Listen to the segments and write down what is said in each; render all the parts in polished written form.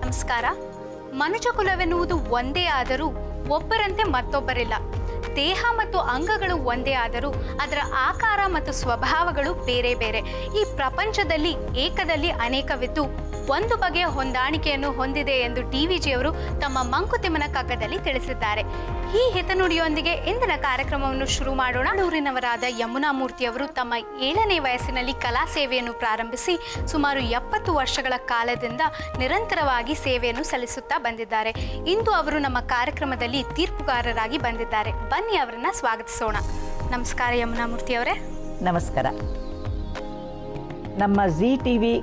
ನಮಸ್ಕಾರ. ಮನುಜಕುಲವೆನ್ನುವುದು ಒಂದೇ ಆದರೂ ಒಬ್ಬರಂತೆ ಮತ್ತೊಬ್ಬರಿಲ್ಲ. ದೇಹ ಮತ್ತು ಅಂಗಗಳು ಒಂದೇ ಆದರೂ ಅದರ ಆಕಾರ ಮತ್ತು ಸ್ವಭಾವಗಳು ಬೇರೆ ಬೇರೆ. ಈ ಪ್ರಪಂಚದಲ್ಲಿ ಏಕದಲ್ಲಿ ಅನೇಕವಿದ್ದು ಒಂದು ಬಗೆಯ ಹೊಂದಾಣಿಕೆಯನ್ನು ಹೊಂದಿದೆ ಎಂದು ಡಿವಿಜಿಯವರು ತಮ್ಮ ಮಂಕುತಿಮ್ಮನ ಕಗ್ಗದಲ್ಲಿ ತಿಳಿಸಿದ್ದಾರೆ. ಈ ಹಿತನುಡಿಯೊಂದಿಗೆ ಇಂದಿನ ಕಾರ್ಯಕ್ರಮವನ್ನು ಶುರು ಮಾಡೋಣ. ಊರಿನವರಾದ ಯಮುನಾ ಮೂರ್ತಿಯವರು ತಮ್ಮ 7ನೇ ವಯಸ್ಸಿನಲ್ಲಿ ಕಲಾ ಸೇವೆಯನ್ನು ಪ್ರಾರಂಭಿಸಿ ಸುಮಾರು 70 ವರ್ಷಗಳ ಕಾಲದಿಂದ ನಿರಂತರವಾಗಿ ಸೇವೆಯನ್ನು ಸಲ್ಲಿಸುತ್ತಾ ಬಂದಿದ್ದಾರೆ. ಇಂದು ಅವರು ನಮ್ಮ ಕಾರ್ಯಕ್ರಮದಲ್ಲಿ ತೀರ್ಪುಗಾರರಾಗಿ ಬಂದಿದ್ದಾರೆ. ಬನ್ನಿ ಅವರನ್ನ ಸ್ವಾಗತಿಸೋಣ. ನಮಸ್ಕಾರ ಯಮುನಾ ಮೂರ್ತಿಯವರೇ. ನಮಸ್ಕಾರ. ನಮ್ಮ ಜಿ ಟಿವಿ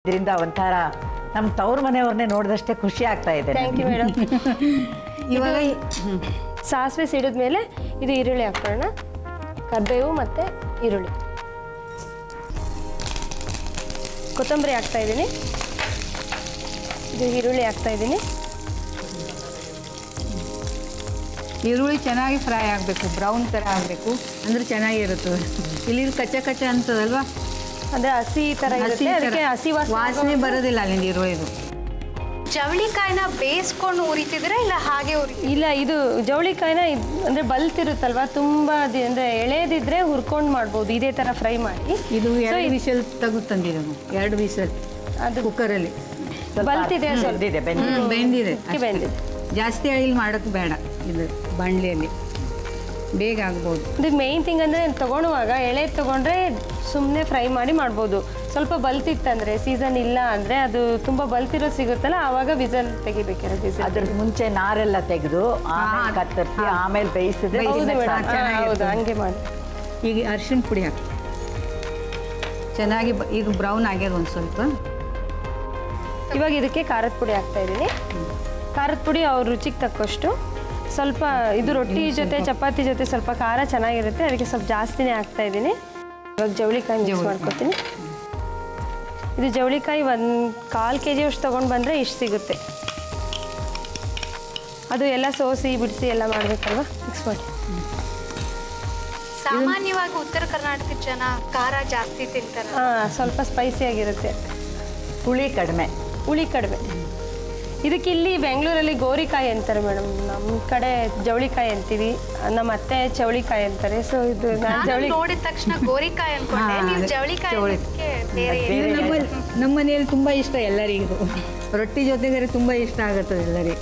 ಇದರಿಂದ ಒಂಥರ ನಮ್ಮ ತವ್ರ ಮನೆಯವ್ರನ್ನೇ ನೋಡಿದಷ್ಟೇ ಖುಷಿ ಆಗ್ತಾ ಇದೆ. Thank you madam. ಇವಾಗ ಸಾಸಿವೆ ಸಿಡಿದ ಮೇಲೆ ಇದು ಈರುಳ್ಳಿ ಹಾಕೋಣ. ಕರ್ಬೇವು ಮತ್ತು ಈರುಳ್ಳಿ, ಕೊತ್ತಂಬರಿ ಹಾಕ್ತಾ ಇದ್ದೀನಿ. ಇದು ಈರುಳ್ಳಿ ಹಾಕ್ತಾ ಇದ್ದೀನಿ. ಈರುಳ್ಳಿ ಚೆನ್ನಾಗಿ ಫ್ರೈ ಆಗಬೇಕು, ಬ್ರೌನ್ ಥರ ಆಗಬೇಕು, ಅಂದರೆ ಚೆನ್ನಾಗಿರುತ್ತೆ. ಇಲ್ಲಿ ಕಚ್ಚ ಕಚ್ಚ ಅಂತದಲ್ವಾ, ಅಂದರೆ ಹಸಿ ಥರ ಇರುತ್ತೆ, ಅದಕ್ಕೆ ಹಸಿ ವಾಸನೆ ಬರೋದಿಲ್ಲ ಅಲ್ಲಿಂದ ಈರುಳ್ಳಿದು. ಜವಳಿಕಾಯಿನ ಬೇಯಿಸ್ಕೊಂಡು ಉರಿತಿದ್ರೆ ಇಲ್ಲ ಹಾಗೆ ಇಲ್ಲ, ಇದು ಜವಳಿಕಾಯಿನ ಅಂದರೆ ಬಲ್ತಿರುತ್ತಲ್ವ, ತುಂಬ ಅಂದರೆ ಎಳೆದಿದ್ರೆ ಹುರ್ಕೊಂಡು ಮಾಡ್ಬೋದು. ಇದೇ ಥರ ಫ್ರೈ ಮಾಡಿ ಇದು 2 ವಿಷಲ್ ತೆಗೆದು 2 ವಿಷಲ್ ಅದು ಕುಕ್ಕರಲ್ಲಿ ಬಲ್ತಿದೆ, ಬೆಂದಿದೆ. ಬೆಂದಿದೆ. ಜಾಸ್ತಿ ಆಯಿಲ್ ಮಾಡೋಕ್ಕೆ ಬೇಡ, ಇದು ಬಾಣಲೆಯಲ್ಲಿ ಬೇಗ ಆಗ್ಬೋದು. ಇದು ಮೇಯ್ನ್ ಥಿಂಗ್ ಅಂದರೆ ತೊಗೊಳುವಾಗ ಎಳೆ ತೊಗೊಂಡ್ರೆ ಸುಮ್ಮನೆ ಫ್ರೈ ಮಾಡಿ ಮಾಡ್ಬೋದು. ಸ್ವಲ್ಪ ಬಲ್ತಿತ್ತಂದರೆ, ಸೀಸನ್ ಇಲ್ಲ ಅಂದರೆ, ಅದು ತುಂಬ ಬಲ್ತಿರೋದು ಸಿಗುತ್ತಲ್ಲ, ಆವಾಗ ವಿಸಲ್ ತೆಗಿಬೇಕಿರೋ. ವಿಸಲ್ ಅದ್ರ ಮುಂಚೆ ನಾರೆಲ್ಲ ತೆಗೆದು ಆಮೇಲೆ ಕತ್ತರಿಸಿ ಆಮೇಲೆ ಬೇಯಿಸಿದ್ರೆ ಹೌದು, ಹಂಗೆ ಮಾಡಿ. ಈಗ ಅರಿಶಿಣ ಪುಡಿ ಹಾಕಿ ಚೆನ್ನಾಗಿ ಈಗ ಬ್ರೌನ್ ಆಗ್ಯದ ಒಂದು ಸ್ವಲ್ಪ. ಇವಾಗ ಇದಕ್ಕೆ ಖಾರದ ಪುಡಿ ಹಾಕ್ತಾ ಇದ್ದೀನಿ. ಖಾರದ ಪುಡಿ ಅವ್ರ ರುಚಿಗೆ ತಕ್ಕಷ್ಟು. ಸ್ವಲ್ಪ ಇದು ರೊಟ್ಟಿ ಜೊತೆ ಚಪಾತಿ ಜೊತೆ ಸ್ವಲ್ಪ ಖಾರ ಚೆನ್ನಾಗಿರುತ್ತೆ, ಅದಕ್ಕೆ ಸ್ವಲ್ಪ ಜಾಸ್ತಿನೇ ಹಾಕ್ತಾ ಇದ್ದೀನಿ. ಇವಾಗ ಜವಳಿಕಾಯಿ ಮಿಕ್ಸ್ ಮಾಡ್ಕೊತೀನಿ. ಇದು ಜವಳಿಕಾಯಿ 1/4 kg ಅಷ್ಟು ತೊಗೊಂಡು ಬಂದರೆ ಇಷ್ಟು ಸಿಗುತ್ತೆ. ಅದು ಎಲ್ಲ ಸೋಸಿ ಬಿಡಿಸಿ ಎಲ್ಲ ಮಾಡಬೇಕಲ್ವ, ಮಿಕ್ಸ್ ಮಾಡಿ. ಸಾಮಾನ್ಯವಾಗಿ ಉತ್ತರ ಕರ್ನಾಟಕದ ಜನ ಖಾರ ಜಾಸ್ತಿ ತಿಂತಾರೆ. ಸ್ವಲ್ಪ ಸ್ಪೈಸಿ ಆಗಿರುತ್ತೆ. ಹುಳಿ ಕಡಿಮೆ. ಹುಳಿ ಕಡಿಮೆ. ಇದಕ್ಕೆ ಇಲ್ಲಿ ಬೆಂಗಳೂರಲ್ಲಿ ಗೋರಿಕಾಯಿ ಅಂತಾರೆ ಮೇಡಮ್, ನಮ್ಮ ಕಡೆ ಜವಳಿಕಾಯಿ ಅಂತೀವಿ, ನಮ್ಮ ಅತ್ತೆ ಚವಳಿಕಾಯಿ ಅಂತಾರೆ. ಸೊ ಇದು ನಾನು ನಾನು ನೋಡಿದ ತಕ್ಷಣ ಗೋರಿಕಾಯಿ ಅನ್ಕೊಂಡೆ, ನೀವು ಜವಳಿಕಾಯಿ ಅನ್ನೋದಕ್ಕೆ ಬೇರೆ ಬೇರೆ ನಮ್ಮ ಮನೆಯಲ್ಲಿ ತುಂಬ ಇಷ್ಟ ಎಲ್ಲರಿಗೂ. ರೊಟ್ಟಿ ಜೊತೆಗೆ ತುಂಬ ಇಷ್ಟ ಆಗುತ್ತೆ ಎಲ್ಲರಿಗೆ.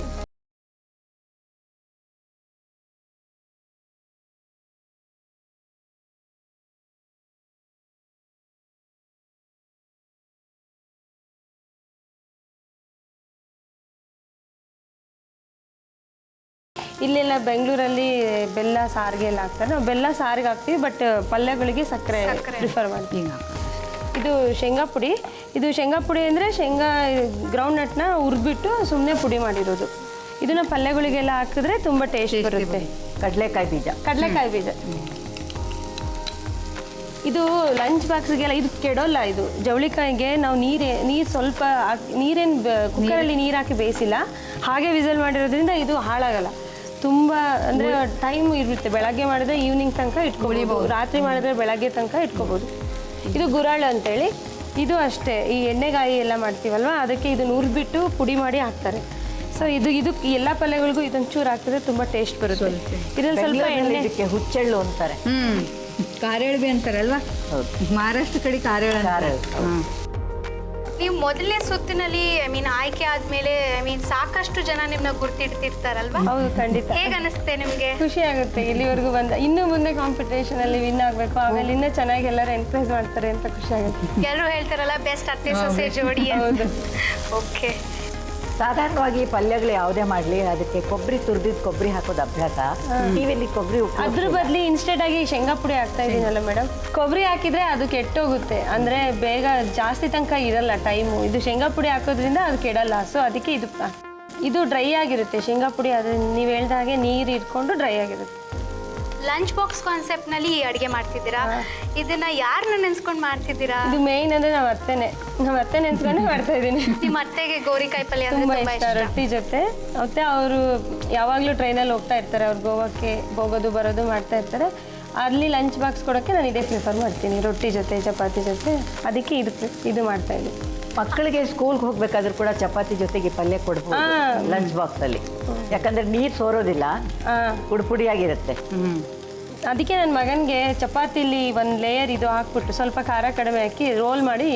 ಇಲ್ಲೆಲ್ಲ ಬೆಂಗಳೂರಲ್ಲಿ ಬೆಲ್ಲ ಸಾರಿಗೆ ಎಲ್ಲ ಹಾಕ್ತಾರೆ, ನಾವು ಬೆಲ್ಲ ಸಾರಿಗೆ ಹಾಕ್ತೀವಿ, ಬಟ್ ಪಲ್ಯಗಳಿಗೆ ಸಕ್ಕರೆ ಪ್ರಿಫರ್ ಮಾಡ್ತೀವಿ. ಇದು ಶೇಂಗಾ ಪುಡಿ. ಇದು ಶೇಂಗಾ ಪುಡಿ ಅಂದರೆ ಶೇಂಗಾ ಗ್ರೌಂಡ್ ನಟ್ನ ಹುರಿದ್ಬಿಟ್ಟು ಸುಮ್ಮನೆ ಪುಡಿ ಮಾಡಿರೋದು. ಇದನ್ನ ಪಲ್ಯಗಳಿಗೆಲ್ಲ ಹಾಕಿದ್ರೆ ತುಂಬ ಟೇಸ್ಟ್ ಬರುತ್ತೆ. ಕಡಲೆಕಾಯಿ ಬೀಜ. ಕಡಲೆಕಾಯಿ ಬೀಜ. ಇದು ಲಂಚ್ ಬಾಕ್ಸ್ಗೆಲ್ಲ ಇದು ಕೆಡೋಲ್ಲ. ಇದು ಜವಳಿಕಾಯಿಗೆ ನಾವು ನೀರು ಸ್ವಲ್ಪ ನೀರೇನು ಕುಕ್ಕರಲ್ಲಿ ನೀರು ಹಾಕಿ ಬೇಯಿಸಿಲ್ಲ, ಹಾಗೆ ವಿಸಲ್ ಮಾಡಿರೋದ್ರಿಂದ ಇದು ಹಾಳಾಗಲ್ಲ. ತುಂಬ ಅಂದರೆ ಟೈಮ್ ಇರುತ್ತೆ. ಬೆಳಗ್ಗೆ ಮಾಡಿದ್ರೆ ಈವ್ನಿಂಗ್ ತನಕ ಇಟ್ಕೊಬೋದು, ರಾತ್ರಿ ಮಾಡಿದ್ರೆ ಬೆಳಗ್ಗೆ ತನಕ ಇಟ್ಕೊಬೋದು. ಇದು ಗುರಾಳು ಅಂತೇಳಿ, ಇದು ಅಷ್ಟೇ ಈ ಎಣ್ಣೆಗಾಯಿ ಎಲ್ಲ ಮಾಡ್ತೀವಲ್ವ, ಅದಕ್ಕೆ ಇದನ್ನ ಹುರಿದ್ಬಿಟ್ಟು ಪುಡಿ ಮಾಡಿ ಹಾಕ್ತಾರೆ. ಸೊ ಇದು ಎಲ್ಲ ಪಲ್ಯಗಳಿಗೂ ಇದೊಂದು ಚೂರು ಹಾಕಿದ್ರೆ ತುಂಬ ಟೇಸ್ಟ್ ಬರುತ್ತೆ. ಇದರಲ್ಲಿ ಸ್ವಲ್ಪ ಎಣ್ಣೆ. ಇದಕ್ಕೆ ಹುಚ್ಚೆಳ್ಳು ಅಂತಾರೆ. ಕಾರೇಳ್ಬಿ ಅಂತಾರಲ್ವಾ? ಹೌದು. ಮಹಾರಾಷ್ಟ್ರ ಕಡೆ ಕಾರೇಳು ಅಂತಾರೆ. ನೀವು ಮೊದಲನೇ ಸುತ್ತಿನಲ್ಲಿ ಆಯ್ಕೆ ಆದ್ಮೇಲೆ ಸಾಕಷ್ಟು ಜನ ನಿಮ್ನ ಗುರ್ತಿಡ್ತಿರ್ತಾರಲ್ವಾ? ಹೌದು, ಖಂಡಿತ. ಹೇಗೆ ಅನಿಸುತ್ತೆ ನಿಮ್ಗೆ? ಖುಷಿ ಆಗುತ್ತೆ. ಇಲ್ಲಿವರೆಗೂ ಇನ್ನು ಮುಂದೆ ಕಾಂಪಿಟೇಷನ್ ಅಲ್ಲಿ ವಿನ್ ಆಗ್ಬೇಕು, ಆಮೇಲೆ ಇನ್ನೂ ಚೆನ್ನಾಗಿ ಎಲ್ಲರೂ ಎನ್ಕರೇಜ್ ಮಾಡ್ತಾರೆ ಅಂತ ಖುಷಿ ಆಗುತ್ತೆ. ಎಲ್ಲರೂ ಹೇಳ್ತಾರಲ್ಲ ಬೆಸ್ಟ್ ಅತ್ತೆ ಸೊಸೆ ಜೋಡಿ. ಹೌದು. ಓಕೆ. ಸಾಧಾರಣವಾಗಿ ಪಲ್ಯಗಳು ಯಾವುದೇ ಮಾಡಲಿ ಅದಕ್ಕೆ ಕೊಬ್ಬರಿ ಹಾಕೋದು ಅಭ್ಯಾಸ. ನೀವಿಲ್ಲಿ ಕೊಬ್ಬರಿ ಅದ್ರ ಬದಲಿ ಇನ್ಸ್ಟೆಂಟ್ ಆಗಿ ಶೇಂಗಾ ಪುಡಿ ಹಾಕ್ತಾ ಇದೀನಲ್ಲ ಮೇಡಮ್. ಕೊಬ್ಬರಿ ಹಾಕಿದ್ರೆ ಅದು ಕೆಟ್ಟೋಗುತ್ತೆ, ಅಂದ್ರೆ ಬೇಗ ಜಾಸ್ತಿ ತನಕ ಇರಲ್ಲ ಟೈಮು. ಇದು ಶೇಂಗಾ ಪುಡಿ ಹಾಕೋದ್ರಿಂದ ಅದು ಕೆಡಲ್ಲ. ಸೊ ಅದಕ್ಕೆ ಇದು ಡ್ರೈ ಆಗಿರುತ್ತೆ ಶೇಂಗಾ ಪುಡಿ. ಅದು ನೀವು ಹೇಳ್ದ ಹಾಗೆ ನೀರು ಇಟ್ಕೊಂಡು ಡ್ರೈ ಆಗಿರುತ್ತೆ. ಲಂಚ್ ಬಾಕ್ಸ್ ಕಾನ್ಸೆಪ್ಟ್ ನಲ್ಲಿ ಅಡಿಗೆ ಮಾಡ್ತಿದ್ದೀರಾ, ಇದನ್ನ ಯಾರನ್ನ ನೆನ್ಸ್ಕೊಂಡು ಮಾಡ್ತಿದ್ದೀರಾ? ಇದು ಮೇಯ್ನ್ ಅಂದ್ರೆ ನಮ್ಮ ಅತ್ತೆ ನೆನ್ಸ್ಕೊಂಡೆ ಮಾಡ್ತಾ ಇದ್ದೀನಿ. ನಿಮ್ಮ ಅತ್ತೆಗೆ ಗೋರಿಕಾಯಿ ಪಲ್ಯ ಅಂದ್ರೆ ತುಂಬಾ ತುಂಬಾ ಇಷ್ಟ ರೊಟ್ಟಿ ಜೊತೆ. ಮತ್ತೆ ಅವರು ಯಾವಾಗಲೂ ಟ್ರೈನಲ್ಲಿ ಹೋಗ್ತಾ ಇರ್ತಾರೆ, ಅವ್ರು ಗೋವಾಕ್ಕೆ ಹೋಗೋದು ಬರೋದು ಮಾಡ್ತಾ ಇರ್ತಾರೆ. ಅಲ್ಲಿ ಲಂಚ್ ಬಾಕ್ಸ್ ಕೊಡೋಕ್ಕೆ ನಾನು ಇದೇ ಪ್ರಿಫರ್ ಮಾಡ್ತೀನಿ, ರೊಟ್ಟಿ ಜೊತೆ ಚಪಾತಿ ಜೊತೆ. ಅದಕ್ಕೆ ಇದು ಮಾಡ್ತಾ ಇದ್ದೀನಿ. ಮಕ್ಕಳಿಗೆ ಸ್ಕೂಲ್ಗೆ ಹೋಗ್ಬೇಕಾದ್ರೂ ಕೂಡ ಚಪಾತಿ ಜೊತೆಗೆ ಪಲ್ಯ ಕೊಡ್ಬೋದು ಲಂಚ್ ಬಾಕ್ಸ್ ಅಲ್ಲಿ, ಯಾಕಂದ್ರೆ ನೀರು ಸೋರೋದಿಲ್ಲ, ಪುಡಿಯಾಗಿರುತ್ತೆ. ಅದಕ್ಕೆ ನನ್ನ ಮಗನಿಗೆ ಚಪಾತಿಲಿ ಒಂದು ಲೇಯರ್ ಇದು ಹಾಕ್ಬಿಟ್ಟು ಸ್ವಲ್ಪ ಖಾರ ಕಡಿಮೆ ಹಾಕಿ ರೋಲ್ ಮಾಡಿ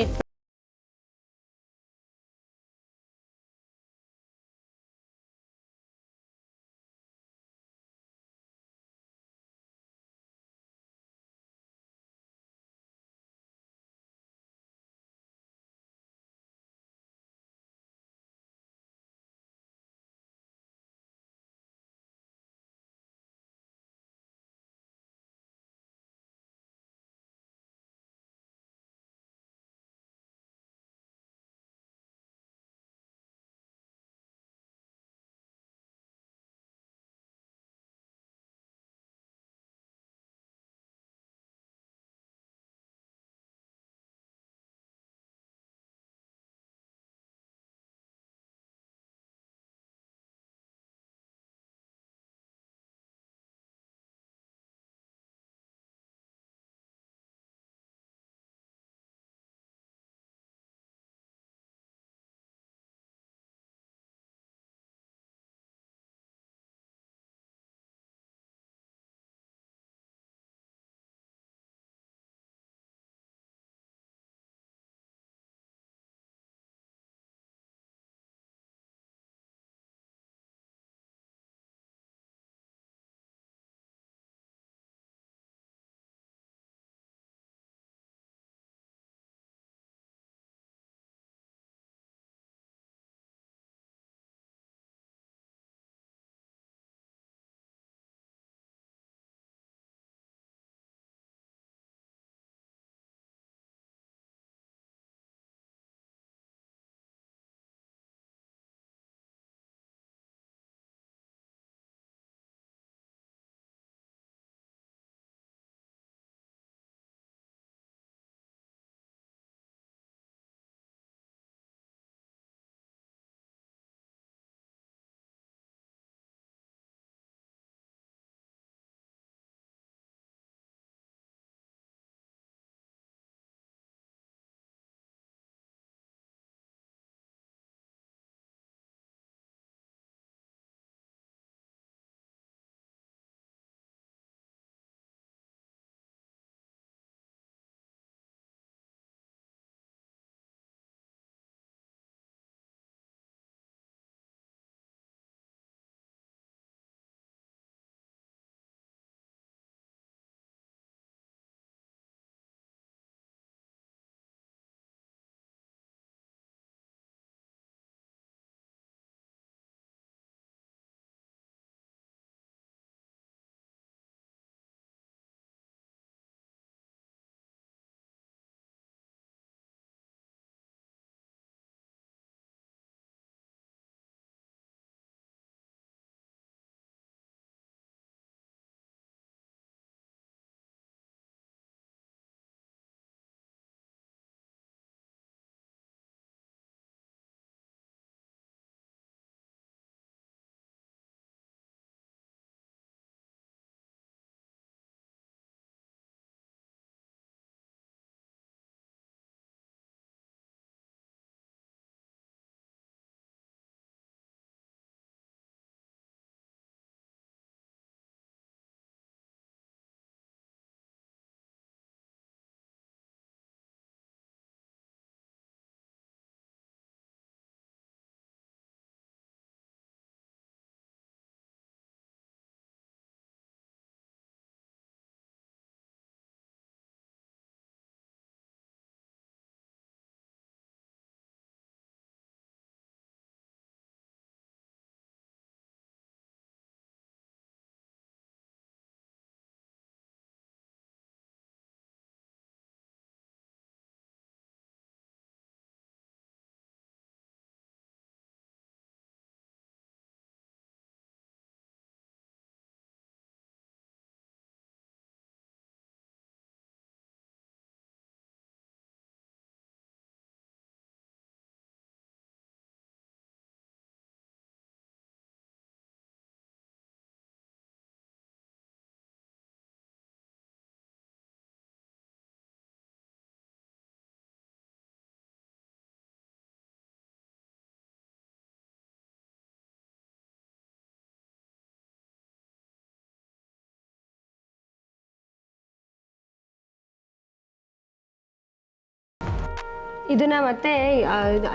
ಇದನ್ನ ಮತ್ತೆ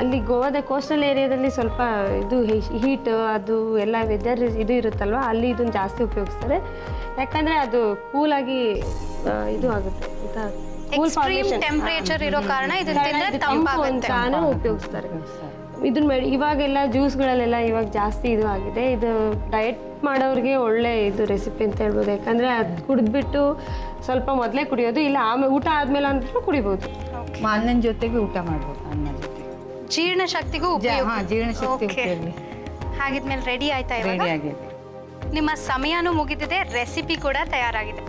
ಅಲ್ಲಿ ಗೋವಾದ ಕೋಸ್ಟಲ್ ಏರಿಯಾದಲ್ಲಿ ಸ್ವಲ್ಪ ಇದು ಹೀಟ್ ಅದು ಎಲ್ಲ ವೆದರ್ ಇದು ಇರುತ್ತಲ್ವ, ಅಲ್ಲಿ ಇದನ್ನ ಜಾಸ್ತಿ ಉಪಯೋಗಿಸ್ತಾರೆ. ಯಾಕಂದರೆ ಅದು ಕೂಲಾಗಿ ಇದು ಆಗುತ್ತೆ ಎಕ್ಸ್ಟ್ರೀಮ್ ಟೆಂಪರೇಚರ್ ಇರೋ ಕಾರಣ ಇದನ್ನ ತಿಂದ್ರೆ ತಂಪು ತಂಪಾಗುತ್ತೆ. ಅಂತಾನು ಉಪಯೋಗಿಸ್ತಾರೆ. ಇದನ್ನ ಇವಾಗೆಲ್ಲ ಜ್ಯೂಸ್ಗಳಲ್ಲೆಲ್ಲ ಇವಾಗ ಜಾಸ್ತಿ ಇದು ಆಗಿದೆ. ಇದು ಡಯಟ್ ಮಾಡೋರಿಗೆ ಒಳ್ಳೆ ಇದು ರೆಸಿಪಿ ಅಂತ ಹೇಳ್ಬೋದು. ಯಾಕಂದರೆ ಅದು ಕುಡಿದ್ಬಿಟ್ಟು ಸ್ವಲ್ಪ ಮೊದಲೇ ಕುಡಿಯೋದು, ಇಲ್ಲ ಆಮೇಲೆ ಊಟ ಆದಮೇಲೆ ಅಂತೂ ಕುಡಿಬೋದು. ಅನ್ನನ ಜೊತೆಗೆ ಊಟ ಮಾಡ್ಬೋದು, ಅನ್ನ ಜೊತೆ. ಜೀರ್ಣ ಶಕ್ತಿಗೂ ಉಪಯೋಗ. ಜೀರ್ಣಶಕ್ತಿ Okay. ಉಪಯೋಗ. ಹಾಗಿದ್ಮೇಲೆ ರೆಡಿ ಆಯ್ತಾ ಇವಾಗ? ರೆಡಿ ಆಗಿದೆ. ನಿಮ್ಮ ಸಮಯನೂ ಮುಗಿದಿದೆ, ರೆಸಿಪಿ ಕೂಡ ತಯಾರಾಗಿದೆ.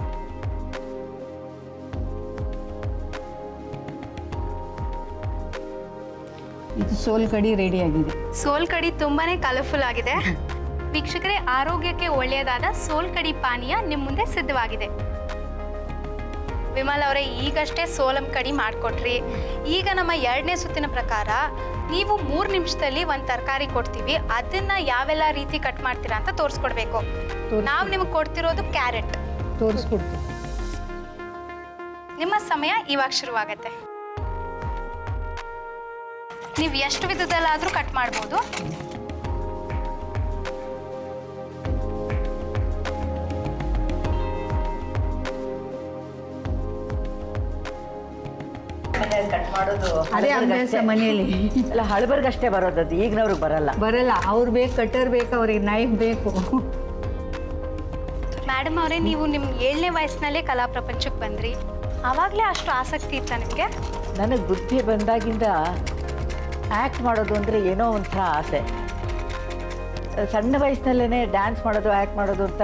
ಇದು ಸೋಲ್ ಕಡಿ ರೆಡಿ ಆಗಿದೆ. ಸೋಲ್ ಕಡಿ ತುಂಬಾನೇ ಕಲರ್ಫುಲ್ ಆಗಿದೆ. ವೀಕ್ಷಕರೇ, ಆರೋಗ್ಯಕ್ಕೆ ಒಳ್ಳೆಯದಾದ ಸೋಲ್ ಕಡಿ ಪಾನೀಯ ನಿಮ್ಮ ಮುಂದೆ ಸಿದ್ಧವಾಗಿದೆ. ವಿಮಲ್ ಅವರೇ, ಈಗಷ್ಟೇ ಸೋಲಂ ಕಡಿ ಮಾಡಿಕೊಟ್ರಿ. ಈಗ ನಮ್ಮ 2ನೇ ಸುತ್ತಿನ ಪ್ರಕಾರ ನೀವು 3 ನಿಮಿಷದಲ್ಲಿ ಒಂದು ತರಕಾರಿ ಕೊಡ್ತೀವಿ, ಅದನ್ನ ಯಾವೆಲ್ಲ ರೀತಿ ಕಟ್ ಮಾಡ್ತೀರಾ ಅಂತ ತೋರಿಸ್ಕೊಡ್ಬೇಕು. ನಾವು ನಿಮಗೆ ಕೊಡ್ತಿರೋದು ಕ್ಯಾರೆಟ್. ತೋರಿಸ್ಕೊಡ್ತೀವಿ. ನಿಮ್ಮ ಸಮಯ ಇವಾಗ ಶುರುವಾಗತ್ತೆ. ನೀವು ಎಷ್ಟು ವಿಧದಲ್ಲಾದರೂ ಕಟ್ ಮಾಡ್ಬೋದು. ಕಟ್ ಮಾಡೋದು ಅದೇ ಅಭ್ಯಾಸ ಮನೆಯಲ್ಲಿ. ಎಲ್ಲ ಹಳಬರ್ಗಷ್ಟೇ ಬರೋದು, ಅದು ಈಗಿನವ್ರಿಗೆ ಬರಲ್ಲ. ಬರಲ್ಲ, ಅವ್ರು ಬೇಕು, ಕಟ್ಟರ್ ಬೇಕು, ಅವ್ರಿಗೆ ನೈಫ್ ಬೇಕು. ಮೇಡಮ್ ಅವರೇ, ನೀವು ನಿಮ್ಮ 7ನೇ ವಯಸ್ಸಿನಲ್ಲೇ ಕಲಾ ಪ್ರಪಂಚಕ್ಕೆ ಬಂದ್ರಿ. ಆವಾಗಲೇ ಅಷ್ಟು ಆಸಕ್ತಿ ಇತ್ತಾ ನಿಮಗೆ? ನನಗೆ ಬುದ್ಧಿ ಬಂದಾಗಿಂದ ಆ್ಯಕ್ಟ್ ಮಾಡೋದು ಅಂದರೆ ಏನೋ ಒಂಥರ ಆಸೆ. ಸಣ್ಣ ವಯಸ್ಸಿನಲ್ಲೇ ಡ್ಯಾನ್ಸ್ ಮಾಡೋದು, ಆ್ಯಕ್ಟ್ ಮಾಡೋದು ಅಂತ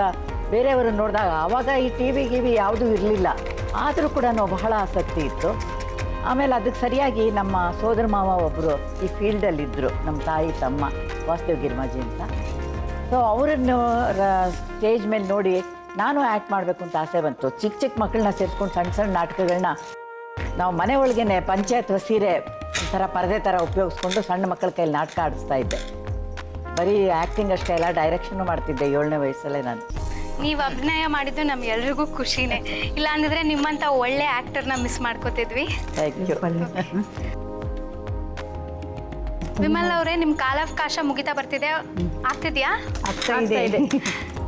ಬೇರೆಯವ್ರನ್ನ ನೋಡಿದಾಗ ಆವಾಗ ಈ ಟಿ ವಿ ಯಾವುದೂ ಇರಲಿಲ್ಲ. ಆದರೂ ಕೂಡ ಬಹಳ ಆಸಕ್ತಿ ಇತ್ತು. ಆಮೇಲೆ ಅದಕ್ಕೆ ಸರಿಯಾಗಿ ನಮ್ಮ ಸೋದರ ಮಾವ ಒಬ್ಬರು ಈ ಫೀಲ್ಡಲ್ಲಿದ್ದರು, ನಮ್ಮ ತಾಯಿ ತಮ್ಮ ವಾಸ್ತವ ಗಿರ್ಮಾಜಿ ಅಂತ. ಸೊ ಅವರನ್ನು ಸ್ಟೇಜ್ ಮೇಲೆ ನೋಡಿ ನಾನು ಆ್ಯಕ್ಟ್ ಮಾಡಬೇಕು ಅಂತ ಆಸೆ ಬಂತು. ಚಿಕ್ಕ ಚಿಕ್ಕ ಮಕ್ಕಳನ್ನ ಸೇರಿಸ್ಕೊಂಡು ಸಣ್ಣ ಸಣ್ಣ ನಾಟಕಗಳನ್ನ ನಾವು ಮನೆ ಒಳಗೇನೆ ಪಂಚೆ ಅಥವಾ ಸೀರೆ ಒಂಥರ ಪರದೆ ಥರ ಉಪಯೋಗಿಸ್ಕೊಂಡು ಸಣ್ಣ ಮಕ್ಕಳ ಕೈಲಿ ನಾಟಕ ಆಡಿಸ್ತಾ ಇದ್ದೆ. ಬರೀ ಆ್ಯಕ್ಟಿಂಗ್ ಅಷ್ಟೇ ಅಲ್ಲ, ಡೈರೆಕ್ಷನ್ನು ಮಾಡ್ತಿದ್ದೆ 7ನೇ ವಯಸ್ಸಲ್ಲೇ ನಾನು. ನೀವು ಅಭಿನಯ ಮಾಡಿದ್ದು ನಮ್ಗೆಲ್ರಿಗೂ ಖುಷಿನೇ. ಇಲ್ಲ ಅಂದಿದ್ರೆ ನಿಮ್ಮಂಥ ಒಳ್ಳೆ ಆ್ಯಕ್ಟರ್ನ ಮಿಸ್ ಮಾಡ್ಕೋತಿದ್ವಿ. Thank you. ವಿಮಲ್ ಅವರೇ, ನಿಮ್ಮ ಕಾಲಾವಕಾಶ ಮುಗಿತಾ ಬರ್ತಿದೆ, ಆಗ್ತಿದ್ಯಾ? ಆಗ್ತಾ ಇದೆ.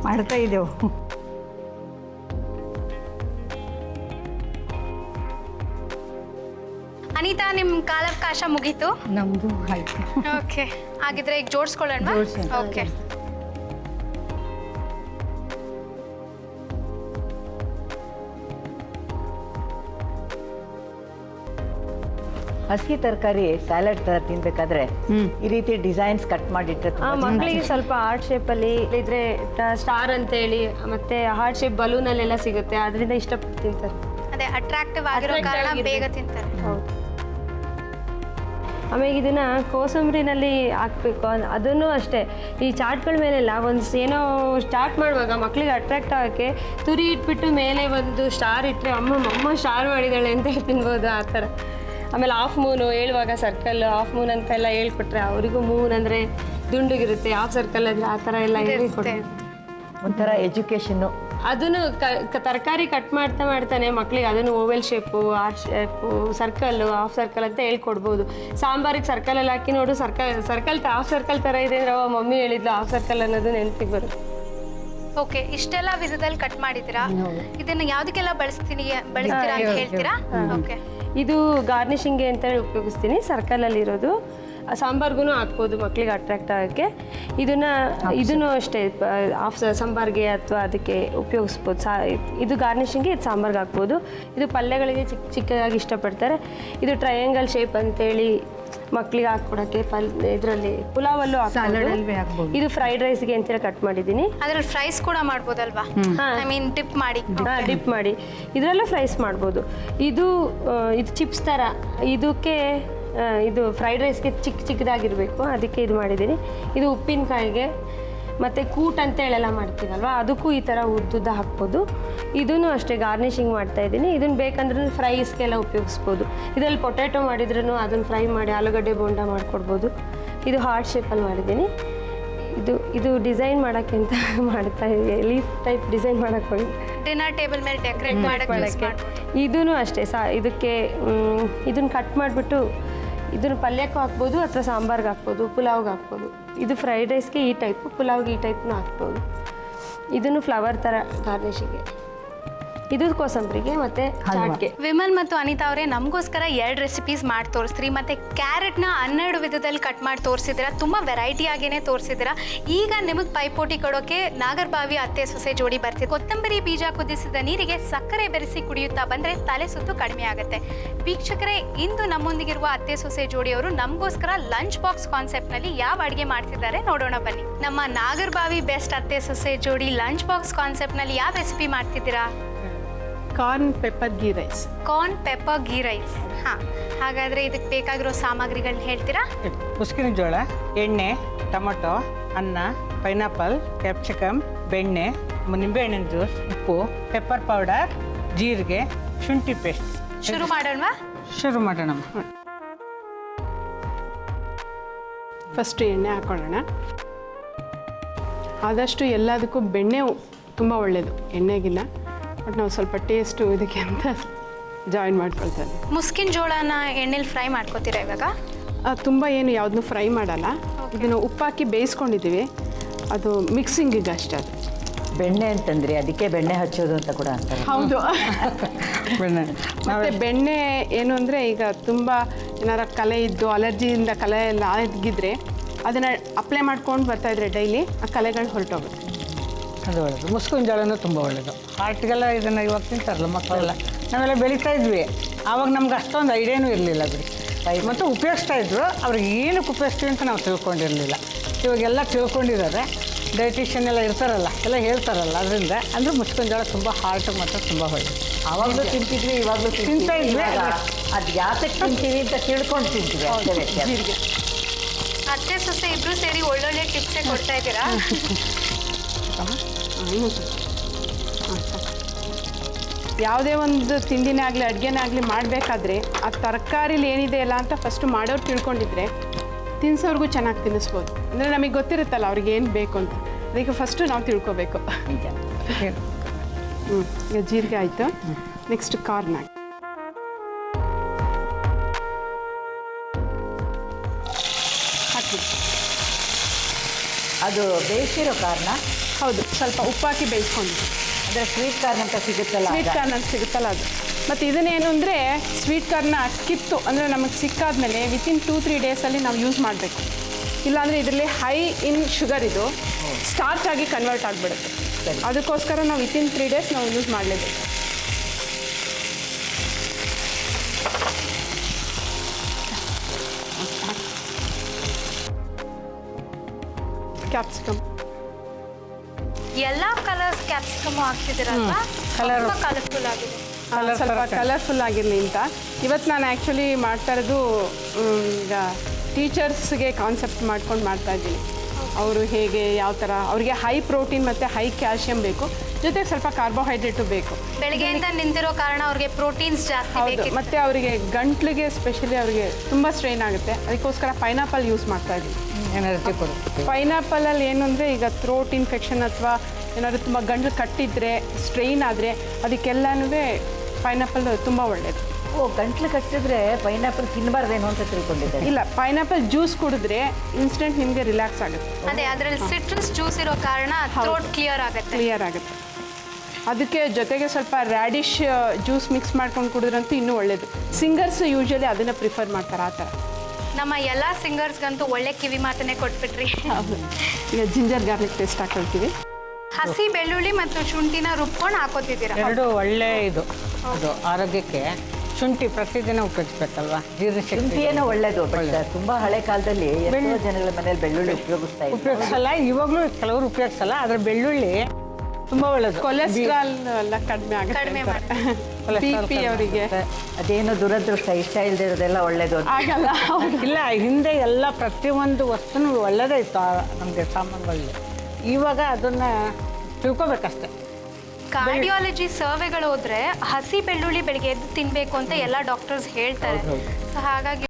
ಮಾಡ್ತಾ ಇದ್ದೆವು. ಅನಿತಾ, ನಿಮ್ಮ ಕಾಲಾವಕಾಶ ಮುಗೀತು. ನಮ್ದು ಆಯ್ತು. ಓಕೆ, ಹಾಗಿದ್ರೆ ಈಗ ಜೋಡಿಸ್ಕೊಳ್ಳೋಣ. ಜೋಡ್ಸೋಣ. ಓಕೆ. ಹಸಿ ತರಕಾರಿ ಸ್ಯಾಲಡ್ ಥರ ತಿನ್ಬೇಕಾದ್ರೆ ಈ ರೀತಿ ಡಿಸೈನ್ಸ್ ಕಟ್ ಮಾಡಿಟ್ರೆ ಮಕ್ಕಳಿಗೆ ಸ್ವಲ್ಪ ಹಾರ್ಟ್ ಶೇಪಲ್ಲಿ ಇದ್ರೆ ಸ್ಟಾರ್ ಅಂತೇಳಿ ಮತ್ತೆ ಹಾರ್ಟ್ ಶೇಪ್ ಬಲೂನಲ್ಲೆಲ್ಲ ಸಿಗುತ್ತೆ, ಅದರಿಂದ ಇಷ್ಟಪಟ್ಟು ತಿಂತಾರೆ. ಅದೇ ಅಟ್ರಾಕ್ಟಿವ್ ಆಗಿರೋ ಕಾರಣ ಬೇಗ ತಿಂತಾರೆ. ಹೌದು. ಆಮೇಲೆ ಇದನ್ನ ಕೋಸಂಬರಿನಲ್ಲಿ ಹಾಕ್ಬೇಕು. ಅದನ್ನು ಅಷ್ಟೇ, ಈ ಚಾಟ್ಗಳ ಮೇಲೆಲ್ಲ ಒಂದು ಏನೋ ಸ್ಟಾರ್ಟ್ ಮಾಡುವಾಗ ಮಕ್ಕಳಿಗೆ ಅಟ್ರಾಕ್ಟ್ ಆಗೋಕ್ಕೆ ತುರಿ ಇಟ್ಬಿಟ್ಟು ಮೇಲೆ ಒಂದು ಸ್ಟಾರ್ ಇಟ್ಟರೆ ಅಮ್ಮ ಸ್ಟಾರ್ ಮಾಡಿದ್ದಾಳೆ ಅಂತ ತಿನ್ಬೋದು, ಆ ಥರ. ಆಮೇಲೆ ಹಾಫ್ ಮೂನು ಹೇಳುವಾಗ ಸರ್ಕಲ್ ಹಾಫ್ ಮೂನ್ ಅಂತೆಲ್ಲ ಹೇಳ್ಕೊಟ್ರೆ ಅವರಿಗೂ ಮೂನ್ ಅಂದರೆ ದುಂಡುಗಿರುತ್ತೆ, ಹಾಫ್ ಸರ್ಕಲ್ ಅಂದರೆ ಆ ಥರ ಎಲ್ಲ ಹೇಳ್ಕೊಡ್ತಾರೆ. ಒಂಥರ ಎಜುಕೇಷನ್ನು. ಅದನ್ನು ತರಕಾರಿ ಕಟ್ ಮಾಡ್ತಾನೆ ಮಕ್ಕಳಿಗೆ ಅದನ್ನು oval shape, or shape, circle, half circle ಅಂತ ಹೇಳ್ಕೊಡ್ಬೋದು. ಸಾಂಬಾರಿಗೆ ಸರ್ಕಲಲ್ಲಿ ಹಾಕಿ ನೋಡು, ಸರ್ಕಲ್ ಹಾಫ್ ಸರ್ಕಲ್ ಥರ ಇದೆ ಅಂದರೆ ಮಮ್ಮಿ ಹೇಳಿದ್ಲು ಹಾಫ್ ಸರ್ಕಲ್ ಅನ್ನೋದು ನೆನಪಿಗೆ ಬರುತ್ತೆ. ಓಕೆ, ಇಷ್ಟೆಲ್ಲ ವಿಧದಲ್ಲಿ ಕಟ್ ಮಾಡಿದ್ದೀರಾ. ಇದನ್ನ ಯಾವುದಕ್ಕೆಲ್ಲ ಬಳಸ್ತೀರಾ ಅಂತ ಹೇಳ್ತೀರಾ? ಓಕೆ. ಇದು ಗಾರ್ನಿಷಿಂಗ್ಗೆ ಅಂತೇಳಿ ಉಪಯೋಗಿಸ್ತೀನಿ. ಸರ್ಕಲಲ್ಲಿರೋದು ಸಾಂಬಾರ್ಗೂ ಹಾಕ್ಬೋದು ಮಕ್ಕಳಿಗೆ ಅಟ್ರಾಕ್ಟ್ ಆಗೋಕ್ಕೆ. ಇದನ್ನು ಅಷ್ಟೇ ಹಾಫ್ ಸಾಂಬಾರ್ಗೆ ಅಥವಾ ಅದಕ್ಕೆ ಉಪಯೋಗಿಸ್ಬೋದು. ಇದು ಗಾರ್ನಿಷಿಂಗ್ಗೆ, ಇದು ಸಾಂಬಾರ್ಗೆ ಹಾಕ್ಬೋದು. ಇದು ಪಲ್ಯಗಳಿಗೆ ಚಿಕ್ಕದಾಗಿ ಇಷ್ಟಪಡ್ತಾರೆ. ಇದು ಟ್ರಯಾಂಗಲ್ ಶೇಪ್ ಅಂತೇಳಿ ಮಕ್ಕಳಿಗೆ ಹಾಕ್ಕೊಡೋಕ್ಕೆ ಇದರಲ್ಲಿ ಪುಲಾವಲ್ಲೂ ಹಾಕ್ಬೋದು. ಇದು ಫ್ರೈಡ್ ರೈಸ್ಗೆ ಅಂತೇಳಿ ಕಟ್ ಮಾಡಿದ್ದೀನಿ. ಅದ್ರಲ್ಲಿ ಫ್ರೈಸ್ ಕೂಡ ಮಾಡ್ಬೋದಲ್ವಾ? ಐ ಮೀನ್ ಡಿಪ್ ಮಾಡಿ. ಡಿಪ್ ಮಾಡಿ ಇದರಲ್ಲೂ ಫ್ರೈಸ್ ಮಾಡ್ಬೋದು. ಇದು ಚಿಪ್ಸ್ ಥರ, ಇದಕ್ಕೆ ಇದು ಫ್ರೈಡ್ ರೈಸ್ಗೆ ಚಿಕ್ಕದಾಗಿರಬೇಕು, ಅದಕ್ಕೆ ಇದು ಮಾಡಿದ್ದೀನಿ. ಇದು ಉಪ್ಪಿನಕಾಯಿಗೆ ಮತ್ತು ಕೂಟ್ ಅಂತೇಳೆಲ್ಲ ಮಾಡ್ತೀವಲ್ವ, ಅದಕ್ಕೂ ಈ ಥರ ಉದ್ದುದ್ದ ಹಾಕ್ಬೋದು. ಇದೂ ಅಷ್ಟೇ ಗಾರ್ನಿಷಿಂಗ್ ಮಾಡ್ತಾಯಿದ್ದೀನಿ. ಇದನ್ನು ಬೇಕಂದ್ರೆ ಫ್ರೈಸ್ಗೆಲ್ಲ ಉಪಯೋಗಿಸ್ಬೋದು. ಇದರಲ್ಲಿ ಪೊಟ್ಯಾಟೊ ಮಾಡಿದ್ರೂ ಅದನ್ನು ಫ್ರೈ ಮಾಡಿ ಆಲೂಗಡ್ಡೆ ಬೋಂಡ ಮಾಡಿಕೊಡ್ಬೋದು. ಇದು ಹಾರ್ಟ್ ಶೇಪಲ್ಲಿ ಮಾಡಿದ್ದೀನಿ. ಇದು ಡಿಸೈನ್ ಮಾಡೋಕ್ಕೆ ಅಂತ ಮಾಡ್ತಾ ಇದ್ದೀವಿ, ಲೀಫ್ ಟೈಪ್ ಡಿಸೈನ್ ಮಾಡೋಕ್ಕೆ ಹೋಗಿ ಡಿನ್ನರ್ ಟೇಬಲ್ ಮೇಲೆ ಡೆಕೋರೇಟ್ ಮಾಡೋಕ್ಕೆ. ಇದೂ ಅಷ್ಟೇ ಇದಕ್ಕೆ ಇದನ್ನು ಕಟ್ ಮಾಡಿಬಿಟ್ಟು ಇದನ್ನು ಪಲ್ಯಕ್ಕೂ ಹಾಕ್ಬೋದು ಅಥವಾ ಸಾಂಬಾರ್ಗೆ ಹಾಕ್ಬೋದು, ಪುಲಾವ್ಗೆ ಹಾಕ್ಬೋದು. ಇದು ಫ್ರೈಡ್ ರೈಸ್ಗೆ ಈ ಟೈಪು, ಪುಲಾವ್ಗೆ ಈ ಟೈಪ್ನೂ ಹಾಕ್ಬೋದು. ಇದನ್ನು ಫ್ಲವರ್ ಥರ ಗಾರ್ನಿಷಿಗೆ, ಇದು ಕೋಸಂಬರಿಗೆ ಮತ್ತು ಚಾಟ್ಗೆ. ವಿಮಲ್ ಮತ್ತು ಅನಿತಾ ಅವರೇ, ನಮಗೋಸ್ಕರ 2 ರೆಸಿಪೀಸ್ ಮಾಡಿ ತೋರಿಸ್ರಿ. ಮತ್ತು ಕ್ಯಾರೆಟ್ನ 12 ವಿಧದಲ್ಲಿ ಕಟ್ ಮಾಡಿ ತೋರಿಸಿದ್ದೀರಾ. ತುಂಬ ವೆರೈಟಿ ಆಗೇನೆ ತೋರಿಸಿದ್ದೀರಾ. ಈಗ ನಿಮಗೆ ಪೈಪೋಟಿ ಕೊಡೋಕೆ ನಾಗರಬಾವಿ ಅತ್ತೆ ಸೊಸೆ ಜೋಡಿ ಬರ್ತಿದೆ. ಕೊತ್ತಂಬರಿ ಬೀಜ ಕುದಿಸಿದ ನೀರಿಗೆ ಸಕ್ಕರೆ ಬೆರೆಸಿ ಕುಡಿಯುತ್ತಾ ಬಂದರೆ ತಲೆ ಸುತ್ತು ಕಡಿಮೆ ಆಗುತ್ತೆ. ವೀಕ್ಷಕರೇ, ಇಂದು ನಮ್ಮೊಂದಿಗಿರುವ ಅತ್ತೆ ಸೊಸೆ ಜೋಡಿಯವರು ನಮಗೋಸ್ಕರ ಲಂಚ್ ಬಾಕ್ಸ್ ಕಾನ್ಸೆಪ್ಟ್ನಲ್ಲಿ ಯಾವ ಅಡುಗೆ ಮಾಡ್ತಿದ್ದಾರೆ ನೋಡೋಣ ಬನ್ನಿ. ನಮ್ಮ ನಾಗರಬಾವಿ ಬೆಸ್ಟ್ ಅತ್ತೆ ಸೊಸೆ ಜೋಡಿ ಲಂಚ್ ಬಾಕ್ಸ್ ಕಾನ್ಸೆಪ್ಟ್ನಲ್ಲಿ ಯಾವ ರೆಸಿಪಿ ಮಾಡ್ತಿದ್ದೀರಾ? Corn pepper ghee rice. Corn pepper ghee rice. ಹಾಂ, ಹಾಗಾದರೆ ಇದಕ್ಕೆ ಬೇಕಾಗಿರೋ ಸಾಮಗ್ರಿಗಳನ್ನ ಹೇಳ್ತೀರಾ? ಮುಸ್ಕಿನ ಜೋಳ, ಎಣ್ಣೆ, ಟೊಮೊಟೊ, ಅನ್ನ, ಪೈನಾಪಲ್, ಕ್ಯಾಪ್ಸಿಕಮ್, ಬೆಣ್ಣೆ, ನಿಂಬೆಹಣ್ಣಿನ ಜ್ಯೂಸ್, ಉಪ್ಪು, ಪೆಪ್ಪರ್ ಪೌಡರ್, ಜೀರಿಗೆ, ಶುಂಠಿ ಪೇಸ್ಟ್. ಶುರು ಮಾಡೋಣವಾ? ಶುರು ಮಾಡೋಣ. ಫಸ್ಟ್ ಎಣ್ಣೆ ಹಾಕೊಳ್ಳೋಣ. ಆದಷ್ಟು ಎಲ್ಲದಕ್ಕೂ ಬೆಣ್ಣೆ ತುಂಬ ಒಳ್ಳೆಯದು ಎಣ್ಣೆಗಿನ್ನ. ಬಟ್ ನಾವು ಸ್ವಲ್ಪ ಟೇಸ್ಟು ಇದಕ್ಕೆ ಅಂತ ಜಾಯಿನ್ ಮಾಡ್ಕೊಳ್ತಾ ಇದ್ದೀವಿ. ಮುಸ್ಕಿನ ಜೋಳನ ಎಣ್ಣೆಲಿ ಫ್ರೈ ಮಾಡ್ಕೋತೀರಾ ಇವಾಗ? ತುಂಬ ಏನು ಯಾವುದನ್ನು ಫ್ರೈ ಮಾಡಲ್ಲ. ಇದನ್ನು ಉಪ್ಪಾಕಿ ಬೇಯಿಸ್ಕೊಂಡಿದ್ದೀವಿ. ಅದು ಮಿಕ್ಸಿಂಗಿಗೆ ಅಷ್ಟೇ. ಅದು ಬೆಣ್ಣೆ ಅಂತಂದ್ರೆ ಅದಕ್ಕೆ ಬೆಣ್ಣೆ ಹಚ್ಚೋದು ಅಂತ ಕೂಡ ಅಂತಾರೆ. ಹೌದು. ಬೆಣ್ಣೆ ಮತ್ತು ಬೆಣ್ಣೆ ಏನು ಅಂದರೆ, ಈಗ ತುಂಬ ಏನಾರ ಕಲೆ ಇದ್ದು ಅಲರ್ಜಿಯಿಂದ ಕಲೆ ಎಲ್ಲ ಆಗಿದ್ದರೆ ಅದನ್ನು ಅಪ್ಲೈ ಮಾಡ್ಕೊಂಡು ಬರ್ತಾಯಿದ್ರೆ ಡೈಲಿ ಆ ಕಲೆಗಳು ಹೊರಟೋಗುತ್ತೆ. ಅದು ಒಳ್ಳೆಯದು. ಮುಸ್ಕಿನ ಜೋಳನೂ ತುಂಬ ಒಳ್ಳೆಯದು. ಹಾರ್ಟ್ಗೆಲ್ಲ ಇದನ್ನು ಇವಾಗ ತಿಂತಾರಲ್ಲ ಮಕ್ಕಳೆಲ್ಲ. ನಾವೆಲ್ಲ ಬೆಳೀತಾ ಇದ್ವಿ, ಆವಾಗ ನಮ್ಗೆ ಅಷ್ಟೊಂದು ಐಡಿಯಾನೂ ಇರಲಿಲ್ಲ ಬಿಡಿ. ಮತ್ತು ಉಪಯೋಗಿಸ್ತಾ ಇದ್ರು. ಅವ್ರಿಗೆ ಏನಕ್ಕೆ ಉಪಯೋಗಿಸ್ತೀವಿ ಅಂತ ನಾವು ತಿಳ್ಕೊಂಡಿರಲಿಲ್ಲ. ಇವಾಗೆಲ್ಲ ತಿಳ್ಕೊಂಡಿದ್ದಾರೆ. ಡೈಟಿಷಿಯನ್ ಎಲ್ಲ ಇರ್ತಾರಲ್ಲ, ಎಲ್ಲ ಹೇಳ್ತಾರಲ್ಲ. ಅದರಿಂದ ಅಂದರೆ ಮುಸ್ಕಿನ ಜೋಳ ತುಂಬ ಹಾರ್ಟಿಗೆ ಮಾತ್ರ ತುಂಬ ಒಳ್ಳೆಯದು. ಆವಾಗಲೂ ತಿಂತಿದ್ವಿ, ಇವಾಗಲೂ ತಿಂತಾ ಇದ್ವಿ. ಅದು ಯಾತಕ್ಕೆ ತಿಂತೀವಿ ಅಂತ ತಿಳ್ಕೊಂಡು ತಿಂತೀವಿ. ಜೀರಿಗೆ ಅತ್ತೆ ಸೊಸೆ ಇಬ್ರು ಸೇರಿ ಒಳ್ಳೊಳ್ಳೆ ಟಿಪ್ಸೇ ಕೊಡ್ತಾ ಇದ್ದೀರಾ. ಯಾವುದೇ ಒಂದು ತಿಂಡಿನೇ ಆಗಲಿ ಅಡುಗೆನೇ ಆಗಲಿ ಮಾಡಬೇಕಾದ್ರೆ ಆ ತರಕಾರಿಲಿ ಏನಿದೆ ಅಲ್ಲ ಅಂತ ಫಸ್ಟು ಮಾಡೋರು ತಿಳ್ಕೊಂಡಿದ್ರೆ ತಿನ್ಸೋರ್ಗೂ ಚೆನ್ನಾಗಿ ತಿನ್ನಿಸ್ಬೋದು. ಅಂದರೆ ನಮಗೆ ಗೊತ್ತಿರುತ್ತಲ್ಲ ಅವ್ರಿಗೆ ಏನು ಬೇಕು ಅಂತ. ಅದಕ್ಕೆ ಫಸ್ಟು ನಾವು ತಿಳ್ಕೊಬೇಕು. ಈಗ ಜೀರಿಗೆ ಆಯಿತು. ನೆಕ್ಸ್ಟ್ ಕಾರ್ನ್ ಹಾಕಿ. ಅದು ಬೇಯಿಸಿರೋ ಕಾರಣ. ಹೌದು, ಸ್ವಲ್ಪ ಉಪ್ಪಾಕಿ ಬೇಯಿಸ್ಕೊಂಡಿದ್ದು. ಅಂದರೆ ಸ್ವೀಟ್ ಕಾರ್ನ್ ಅಂತ ಸಿಗುತ್ತಲ್ಲ, ಸ್ವೀಟ್ ಕಾರ್ನ್ ಅಂತ ಸಿಗುತ್ತಲ್ಲ ಅದು. ಮತ್ತು ಇದನ್ನೇನು ಅಂದರೆ, ಸ್ವೀಟ್ ಕಾರ್ನ ಕಿತ್ತು ಅಂದರೆ ನಮಗೆ ಸಿಕ್ಕಾದ್ಮೇಲೆ ವಿತಿನ್ 2-3 ಡೇಸಲ್ಲಿ ನಾವು ಯೂಸ್ ಮಾಡಬೇಕು. ಇಲ್ಲಾಂದರೆ ಇದರಲ್ಲಿ ಹೈ ಇನ್ ಶುಗರ್ ಇದು ಸ್ಟಾರ್ಚ್ ಆಗಿ ಕನ್ವರ್ಟ್ ಆಗಿಬಿಡುತ್ತೆ. ಅದಕ್ಕೋಸ್ಕರ ನಾವು ವಿತಿನ್ 3 ಡೇಸ್ ನಾವು ಯೂಸ್ ಮಾಡಲೇಬೇಕು. ಕ್ಯಾಪ್ಸಿಕಮ್, ಎಲ್ಲ ಕಲರ್ಸ್ ಕ್ಯಾಪ್ಸಿಕಮ್ ಹಾಕ್ತಿದ್ದೀರಲ್ವಾ? ಕಲರ್ಫುಲ್ ಆಗಿದೆ. ಸ್ವಲ್ಪ ಕಲರ್ಫುಲ್ ಆಗಿರಲಿ ಅಂತ ಇವತ್ತು ನಾನು ಆ್ಯಕ್ಚುಲಿ ಮಾಡ್ತಾ ಇರೋದು ಈಗ ಟೀಚರ್ಸ್ಗೆ ಕಾನ್ಸೆಪ್ಟ್ ಮಾಡ್ಕೊಂಡು ಮಾಡ್ತಾಯಿದ್ದೀನಿ. ಅವರು ಹೇಗೆ ಯಾವ ಥರ ಅವ್ರಿಗೆ ಹೈ ಪ್ರೋಟೀನ್ ಮತ್ತು ಹೈ ಕ್ಯಾಲ್ಶಿಯಂ ಬೇಕು, ಜೊತೆಗೆ ಸ್ವಲ್ಪ ಕಾರ್ಬೋಹೈಡ್ರೇಟು ಬೇಕು. ಬೆಳಗ್ಗೆಯಿಂದ ನಿಂತಿರೋ ಕಾರಣ ಅವ್ರಿಗೆ ಪ್ರೋಟೀನ್ಸ್ ಜಾಸ್ತಿ ಹೌದು, ಬೇಕಿತ್ತು. ಮತ್ತು ಅವರಿಗೆ ಗಂಟ್ಲಿಗೆ ಸ್ಪೆಷಲಿ ಅವರಿಗೆ ತುಂಬ ಸ್ಟ್ರೈನ್ ಆಗುತ್ತೆ. ಅದಕ್ಕೋಸ್ಕರ ಪೈನಾಪಲ್ ಯೂಸ್ ಮಾಡ್ತಾ ಇದ್ದೀನಿ. ಎನರ್ಜಿ ಕೊಡುತ್ತೆ. ಪೈನಾಪಲಲ್ಲಿ ಏನು ಅಂದರೆ, ಈಗ ಥ್ರೋಟ್ ಇನ್ಫೆಕ್ಷನ್ ಅಥವಾ ಏನಾದರೂ ತುಂಬ ಗಂಟ್ಲು ಕಟ್ಟಿದ್ರೆ ಸ್ಟ್ರೈನ್ ಆದರೆ ಅದಕ್ಕೆಲ್ಲನೂ ಪೈನಾಪಲ್ ತುಂಬ ಒಳ್ಳೆಯದು. ಓ, ಗಂಟ್ಲು ಕಟ್ಟಿದ್ರೆ ಪೈನಾಪಲ್ ತಿನ್ನಬಾರ್ದೇನೋ ಅಂತ ತಿಳ್ಕೊಂಡಿದ್ದೆ. ಇಲ್ಲ, ಪೈನಾಪಲ್ ಜ್ಯೂಸ್ ಕುಡಿದ್ರೆ ಇನ್ಸ್ಟೆಂಟ್ ನಿಮಗೆ ರಿಲ್ಯಾಕ್ಸ್ ಆಗುತ್ತೆ. ಅದೇ ಅದರಲ್ಲಿ ಸಿಟ್ರಸ್ ಜ್ಯೂಸ್ ಇರೋ ಕಾರಣ ಥ್ರೋಟ್ ಕ್ಲಿಯರ್ ಆಗುತ್ತೆ. ಕ್ಲಿಯರ್ ಆಗುತ್ತೆ. ಅದಕ್ಕೆ ಜೊತೆಗೆ ಸ್ವಲ್ಪ ರ್ಯಾಡಿಶ್ ಜ್ಯೂಸ್ ಮಿಕ್ಸ್ ಮಾಡ್ಕೊಂಡು ಕುಡಿದ್ರಂತೂ ಇನ್ನೂ ಒಳ್ಳೆಯದು. ಸಿಂಗರ್ಸ್ ಯೂಶ್ವಲಿ ಅದನ್ನು ಪ್ರಿಫರ್ ಮಾಡ್ತಾರೆ ಆ ಥರ. ನಮ್ಮ ಎಲ್ಲ ಸಿಂಗರ್ಸ್ಗಂತೂ ಒಳ್ಳೆ ಕಿವಿ ಮಾತನ್ನೇ ಕೊಟ್ಬಿಟ್ರಿ. ಈಗ ಜಿಂಜರ್ ಗಾರ್ಲಿಕ್ ಪೇಸ್ಟ್ ಹಾಕೊಳ್ತೀವಿ. ಹಸಿ ಬೆಳ್ಳುಳ್ಳಿ ಮತ್ತು ಶುಂಠಿನ ರುಬ್ಕೊಂಡು ಹಾಕೋತಿದ್ದೀರಾ? ಎರಡು ಒಳ್ಳೆ ಇದು. ಅದು ಆರೋಗ್ಯಕ್ಕೆ ಶುಂಠಿ ಪ್ರತಿದಿನ ಉಪಯೋಗಿಸ್ಬೇಕಲ್ವಾ? ಜೀರ್ಣಶಕ್ತಿ ಶುಂಠಿಯೇನೋ ಒಳ್ಳೇದು. ಬಟ್ ತುಂಬ ಹಳೆ ಕಾಲದಲ್ಲಿ ಎಷ್ಟೋ ಜನಗಳ ಮನೇಲಿ ಬೆಳ್ಳುಳ್ಳಿ ಉಪಯೋಗಿಸಲ್ಲ. ಇವಾಗಲೂ ಕೆಲವರು ಉಪಯೋಗಿಸಲ್ಲ. ಆದರೆ ಬೆಳ್ಳುಳ್ಳಿ ತುಂಬ ಒಳ್ಳೆಯದು. ಕೊಲೆಸ್ಟ್ರಾಲ್ ಎಲ್ಲ ಕಡಿಮೆ ಕಡಿಮೆ ಆಗುತ್ತೆ. BP ಅವರಿಗೆ ಅದೇನೋ ದುರದೃಷ್ಟ, ಇಷ್ಟ ಇಲ್ಲದೆ ಇರೋದೆಲ್ಲ ಒಳ್ಳೇದು ಆಗಲ್ಲ. ಇಲ್ಲ, ಹಿಂದೆ ಎಲ್ಲ ಪ್ರತಿಯೊಂದು ವಸ್ತುನೂ ಒಳ್ಳೆದೇ ಇತ್ತು ನಮಗೆ ಸಾಮಾನುಗಳಲ್ಲಿ. ಇವಾಗ ಅದನ್ನು ತಿಳ್ಕೊಬೇಕಷ್ಟೆ. ಕಾರ್ಡಿಯಾಲಜಿ ಸರ್ವೆಗಳು ಹೋದ್ರೆ ಹಸಿ ಬೆಳ್ಳುಳ್ಳಿ ಬೆಳಿಗ್ಗೆ ಎದ್ದು ತಿನ್ಬೇಕು ಅಂತ ಎಲ್ಲ ಡಾಕ್ಟರ್ಸ್ ಹೇಳ್ತಾರೆ. ಸೊ ಹಾಗಾಗಿ